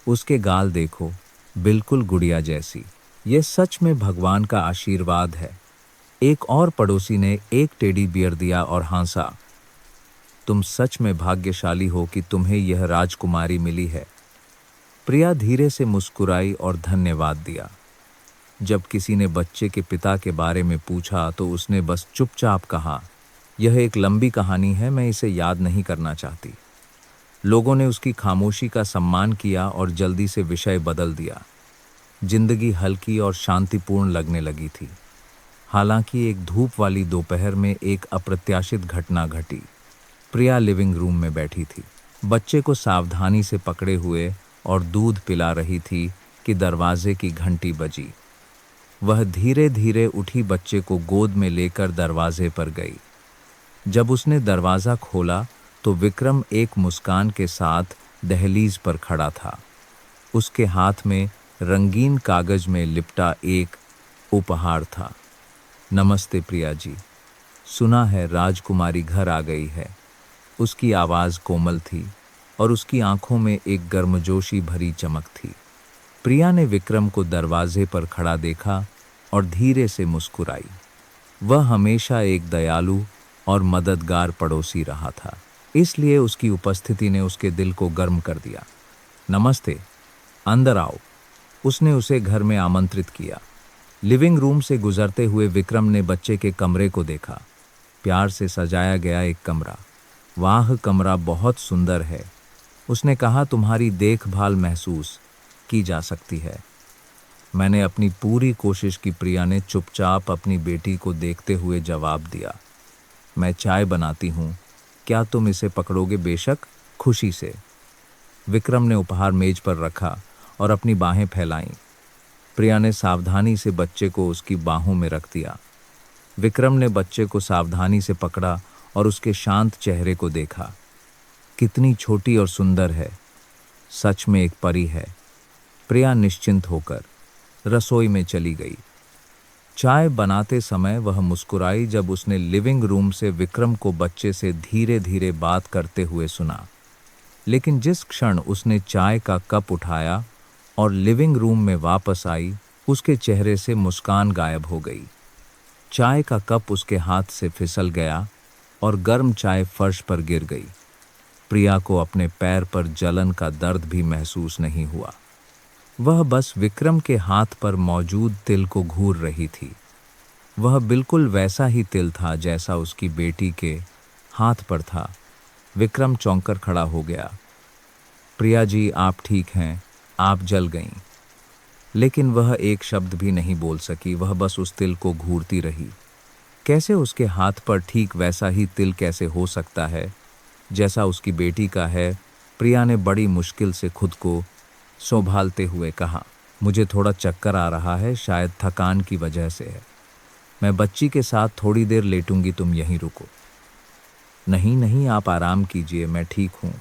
उसके गाल देखो, बिल्कुल गुड़िया जैसी। यह सच में भगवान का आशीर्वाद है। एक और पड़ोसी ने एक टेडी बियर दिया और हंसा। तुम सच में भाग्यशाली हो कि तुम्हें यह राजकुमारी मिली है। प्रिया धीरे से मुस्कुराई और धन्यवाद दिया। जब किसी ने बच्चे के पिता के बारे में पूछा तो उसने बस चुपचाप कहा, यह एक लंबी कहानी है, मैं इसे याद नहीं करना चाहती। लोगों ने उसकी खामोशी का सम्मान किया और जल्दी से विषय बदल दिया। जिंदगी हल्की और शांतिपूर्ण लगने लगी थी। हालांकि एक धूप वाली दोपहर में एक अप्रत्याशित घटना घटी। प्रिया लिविंग रूम में बैठी थी, बच्चे को सावधानी से पकड़े हुए और दूध पिला रही थी कि दरवाजे की घंटी बजी। वह धीरे धीरे उठी बच्चे को गोद में लेकर दरवाजे पर गई। जब उसने दरवाज़ा खोला तो विक्रम एक मुस्कान के साथ दहलीज पर खड़ा था। उसके हाथ में रंगीन कागज में लिपटा एक उपहार था। नमस्ते प्रिया जी, सुना है राजकुमारी घर आ गई है। उसकी आवाज़ कोमल थी और उसकी आंखों में एक गर्मजोशी भरी चमक थी। प्रिया ने विक्रम को दरवाजे पर खड़ा देखा और धीरे से मुस्कुराई। वह हमेशा एक दयालु और मददगार पड़ोसी रहा था, इसलिए उसकी उपस्थिति ने उसके दिल को गर्म कर दिया। नमस्ते, अंदर आओ, उसने उसे घर में आमंत्रित किया। लिविंग रूम से गुजरते हुए विक्रम ने बच्चे के कमरे को देखा। प्यार से सजाया गया एक कमरा। वाह, कमरा बहुत सुंदर है, उसने कहा। तुम्हारी देखभाल महसूस की जा सकती है। मैंने अपनी पूरी कोशिश की, प्रिया ने चुपचाप अपनी बेटी को देखते हुए जवाब दिया। मैं चाय बनाती हूँ, क्या तुम इसे पकड़ोगे? बेशक, खुशी से। विक्रम ने उपहार मेज पर रखा और अपनी बाहें फैलाईं। प्रिया ने सावधानी से बच्चे को उसकी बाहों में रख दिया। विक्रम ने बच्चे को सावधानी से पकड़ा और उसके शांत चेहरे को देखा। कितनी छोटी और सुंदर है, सच में एक परी है। प्रिया निश्चिंत होकर रसोई में चली गई। चाय बनाते समय वह मुस्कुराई जब उसने लिविंग रूम से विक्रम को बच्चे से धीरे धीरे बात करते हुए सुना। लेकिन जिस क्षण उसने चाय का कप उठाया और लिविंग रूम में वापस आई, उसके चेहरे से मुस्कान गायब हो गई। चाय का कप उसके हाथ से फिसल गया और गर्म चाय फर्श पर गिर गई। प्रिया को अपने पैर पर जलन का दर्द भी महसूस नहीं हुआ। वह बस विक्रम के हाथ पर मौजूद तिल को घूर रही थी। वह बिल्कुल वैसा ही तिल था जैसा उसकी बेटी के हाथ पर था। विक्रम चौंक खड़ा हो गया। प्रिया जी, आप ठीक हैं? आप जल गईं। लेकिन वह एक शब्द भी नहीं बोल सकी। वह बस उस तिल को घूरती रही। कैसे उसके हाथ पर ठीक वैसा ही तिल कैसे हो सकता है जैसा उसकी बेटी का है? प्रिया ने बड़ी मुश्किल से खुद को संभालते हुए कहा, मुझे थोड़ा चक्कर आ रहा है, शायद थकान की वजह से है। मैं बच्ची के साथ थोड़ी देर लेटूंगी, तुम यहीं रुको। नहीं नहीं, आप आराम कीजिए, मैं ठीक हूँ।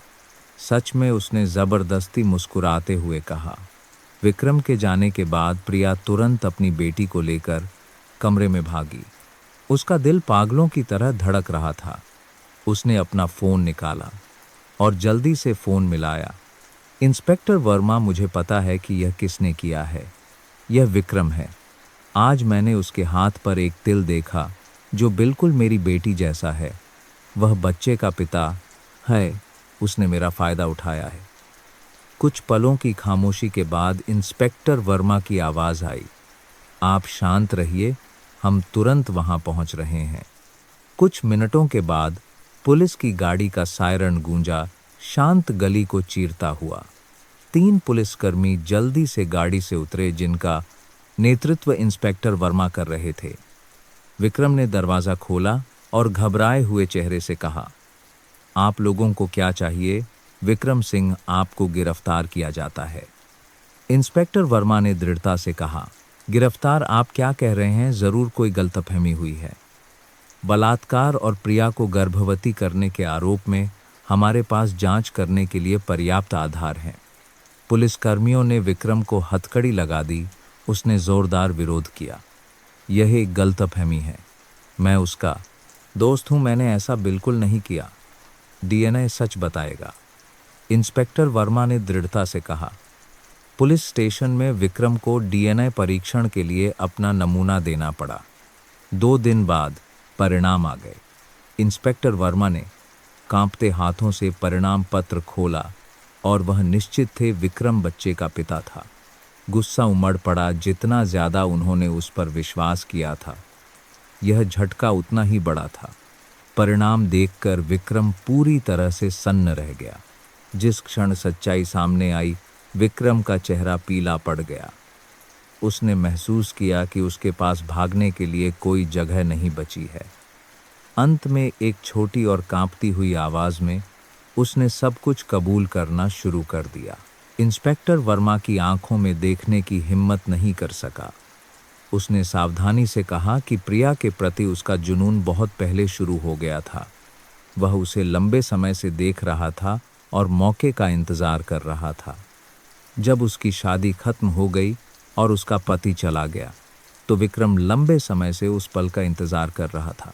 सच में, उसने ज़बरदस्ती मुस्कुराते हुए कहा। विक्रम के जाने के बाद प्रिया तुरंत अपनी बेटी को लेकर कमरे में भागी। उसका दिल पागलों की तरह धड़क रहा था। उसने अपना फ़ोन निकाला और जल्दी से फ़ोन मिलाया। इंस्पेक्टर वर्मा, मुझे पता है कि यह किसने किया है। यह विक्रम है। आज मैंने उसके हाथ पर एक तिल देखा जो बिल्कुल मेरी बेटी जैसा है। वह बच्चे का पिता है। उसने मेरा फ़ायदा उठाया है। कुछ पलों की खामोशी के बाद इंस्पेक्टर वर्मा की आवाज़ आई, आप शांत रहिए, हम तुरंत वहां पहुंच रहे हैं। कुछ मिनटों के बाद पुलिस की गाड़ी का सायरन गूंजा, शांत गली को चीरता हुआ। 3 पुलिसकर्मी जल्दी से गाड़ी से उतरे, जिनका नेतृत्व इंस्पेक्टर वर्मा कर रहे थे। विक्रम ने दरवाज़ा खोला और घबराए हुए चेहरे से कहा, आप लोगों को क्या चाहिए? विक्रम सिंह, आपको गिरफ्तार किया जाता है। इंस्पेक्टर वर्मा ने दृढ़ता से कहा, गिरफ्तार? आप क्या कह रहे हैं? ज़रूर कोई गलतफहमी हुई है। बलात्कार और प्रिया को गर्भवती करने के आरोप में हमारे पास जांच करने के लिए पर्याप्त आधार हैं। पुलिसकर्मियों ने विक्रम को हथकड़ी लगा दी। उसने जोरदार विरोध किया। यह एक गलतफहमी है। मैं उसका दोस्त हूं, मैंने ऐसा बिल्कुल नहीं किया। डीएनए सच बताएगा। इंस्पेक्टर वर्मा ने दृढ़ता से कहा। पुलिस स्टेशन में विक्रम को डीएनए परीक्षण के लिए अपना नमूना देना पड़ा। 2 दिन बाद परिणाम आ गए। इंस्पेक्टर वर्मा ने कांपते हाथों से परिणाम पत्र खोला और वह निश्चित थे विक्रम बच्चे का पिता था। गुस्सा उमड़ पड़ा। जितना ज्यादा उन्होंने उस पर विश्वास किया था, यह झटका उतना ही बड़ा था। परिणाम देखकर विक्रम पूरी तरह से सन्न रह गया। जिस क्षण सच्चाई सामने आई, विक्रम का चेहरा पीला पड़ गया। उसने महसूस किया कि उसके पास भागने के लिए कोई जगह नहीं बची है। अंत में एक छोटी और कांपती हुई आवाज में उसने सब कुछ कबूल करना शुरू कर दिया। इंस्पेक्टर वर्मा की आंखों में देखने की हिम्मत नहीं कर सका। उसने सावधानी से कहा कि प्रिया के प्रति उसका जुनून बहुत पहले शुरू हो गया था। वह उसे लंबे समय से देख रहा था और मौके का इंतजार कर रहा था। जब उसकी शादी खत्म हो गई और उसका पति चला गया, तो विक्रम लंबे समय से उस पल का इंतजार कर रहा था।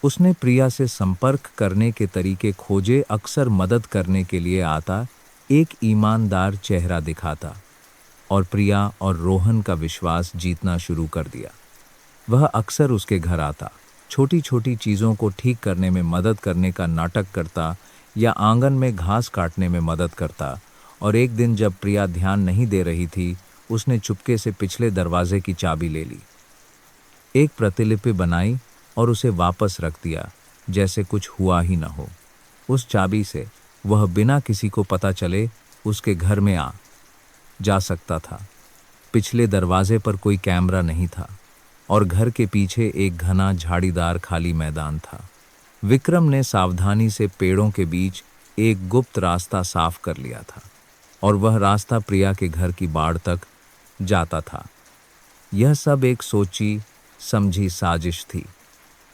उसने प्रिया से संपर्क करने के तरीके खोजे, अक्सर मदद करने के लिए आता, एक ईमानदार चेहरा दिखाता और प्रिया और रोहन का विश्वास जीतना शुरू कर दिया। वह अक्सर उसके घर आता, छोटी छोटी चीज़ों को ठीक करने में मदद करने का नाटक करता या आंगन में घास काटने में मदद करता। और एक दिन जब प्रिया ध्यान नहीं दे रही थी, उसने चुपके से पिछले दरवाजे की चाबी ले ली, एक प्रतिलिपि बनाई और उसे वापस रख दिया, जैसे कुछ हुआ ही न हो। उस चाबी से वह बिना किसी को पता चले उसके घर में आ जा सकता था। पिछले दरवाजे पर कोई कैमरा नहीं था और घर के पीछे एक घना झाड़ीदार खाली मैदान था। विक्रम ने सावधानी से पेड़ों के बीच एक गुप्त रास्ता साफ कर लिया था और वह रास्ता प्रिया के घर की बाड़ तक जाता था। यह सब एक सोची समझी साजिश थी।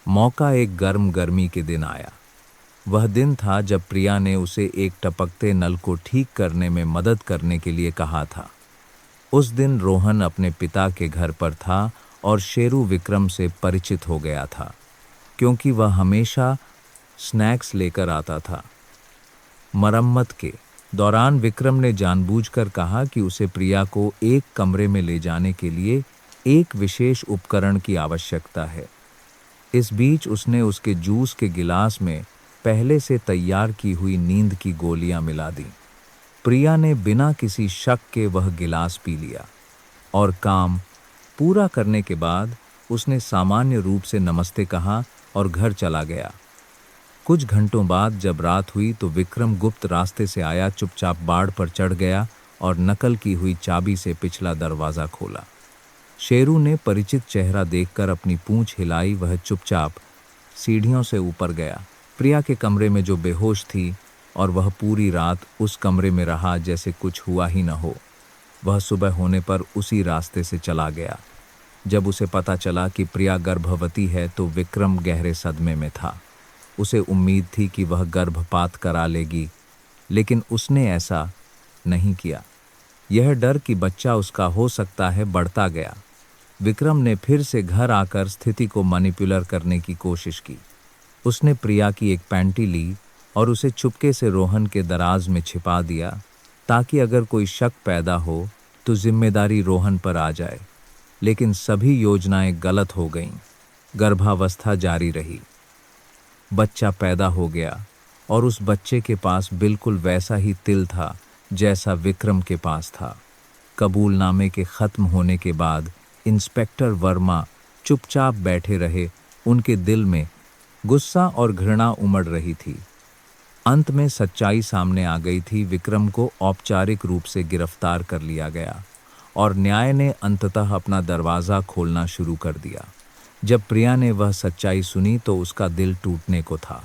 मौका एक गर्मी के दिन आया। वह दिन था जब प्रिया ने उसे एक टपकते नल को ठीक करने में मदद करने के लिए कहा था। उस दिन रोहन अपने पिता के घर पर था और शेरू विक्रम से परिचित हो गया था, क्योंकि वह हमेशा स्नैक्स लेकर आता था। मरम्मत के दौरान विक्रम ने जानबूझकर कहा कि उसे प्रिया को एक कमरे में ले जाने के लिए एक विशेष उपकरण की आवश्यकता है। इस बीच उसने उसके जूस के गिलास में पहले से तैयार की हुई नींद की गोलियां मिला दी। प्रिया ने बिना किसी शक के वह गिलास पी लिया और काम पूरा करने के बाद उसने सामान्य रूप से नमस्ते कहा और घर चला गया। कुछ घंटों बाद जब रात हुई तो विक्रम गुप्त रास्ते से आया, चुपचाप बाड़ पर चढ़ गया और नकल की हुई चाबी से पिछला दरवाज़ा खोला। शेरू ने परिचित चेहरा देखकर अपनी पूंछ हिलाई। वह चुपचाप सीढ़ियों से ऊपर गया, प्रिया के कमरे में जो बेहोश थी, और वह पूरी रात उस कमरे में रहा जैसे कुछ हुआ ही न हो। वह सुबह होने पर उसी रास्ते से चला गया। जब उसे पता चला कि प्रिया गर्भवती है तो विक्रम गहरे सदमे में था। उसे उम्मीद थी कि वह गर्भपात करा लेगी, लेकिन उसने ऐसा नहीं किया। यह डर कि बच्चा उसका हो सकता है बढ़ता गया। विक्रम ने फिर से घर आकर स्थिति को मैनिपुलेट करने की कोशिश की। उसने प्रिया की एक पैंटी ली और उसे चुपके से रोहन के दराज में छिपा दिया, ताकि अगर कोई शक पैदा हो तो जिम्मेदारी रोहन पर आ जाए। लेकिन सभी योजनाएं गलत हो गईं। गर्भावस्था जारी रही, बच्चा पैदा हो गया और उस बच्चे के पास बिल्कुल वैसा ही तिल था जैसा विक्रम के पास था। कबूलनामे के खत्म होने के बाद इंस्पेक्टर वर्मा चुपचाप बैठे रहे। उनके दिल में गुस्सा और घृणा उमड़ रही थी। अंत में सच्चाई सामने आ गई थी। विक्रम को औपचारिक रूप से गिरफ्तार कर लिया गया और न्याय ने अंततः अपना दरवाज़ा खोलना शुरू कर दिया। जब प्रिया ने वह सच्चाई सुनी तो उसका दिल टूटने को था।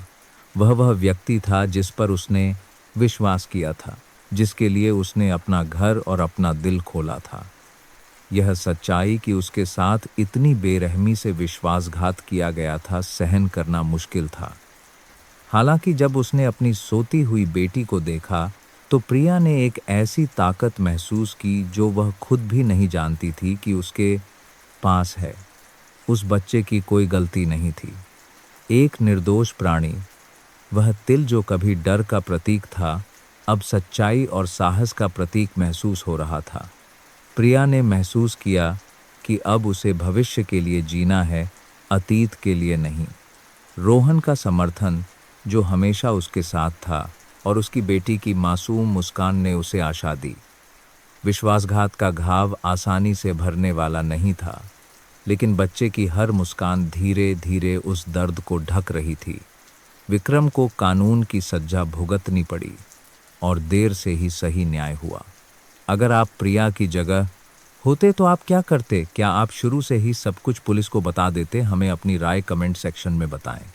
वह व्यक्ति था जिस पर उसने विश्वास किया था, जिसके लिए उसने अपना घर और अपना दिल खोला था। यह सच्चाई कि उसके साथ इतनी बेरहमी से विश्वासघात किया गया था, सहन करना मुश्किल था। हालांकि जब उसने अपनी सोती हुई बेटी को देखा तो प्रिया ने एक ऐसी ताकत महसूस की जो वह खुद भी नहीं जानती थी कि उसके पास है। उस बच्चे की कोई गलती नहीं थी। एक निर्दोष प्राणी, वह तिल जो कभी डर का प्रतीक था, अब सच्चाई और साहस का प्रतीक महसूस हो रहा था। प्रिया ने महसूस किया कि अब उसे भविष्य के लिए जीना है, अतीत के लिए नहीं। रोहन का समर्थन जो हमेशा उसके साथ था और उसकी बेटी की मासूम मुस्कान ने उसे आशा दी। विश्वासघात का घाव आसानी से भरने वाला नहीं था, लेकिन बच्चे की हर मुस्कान धीरे धीरे उस दर्द को ढक रही थी। विक्रम को कानून की सज़ा भुगतनी पड़ी और देर से ही सही न्याय हुआ। अगर आप प्रिया की जगह होते तो आप क्या करते? क्या आप शुरू से ही सब कुछ पुलिस को बता देते? हमें अपनी राय कमेंट सेक्शन में बताएं।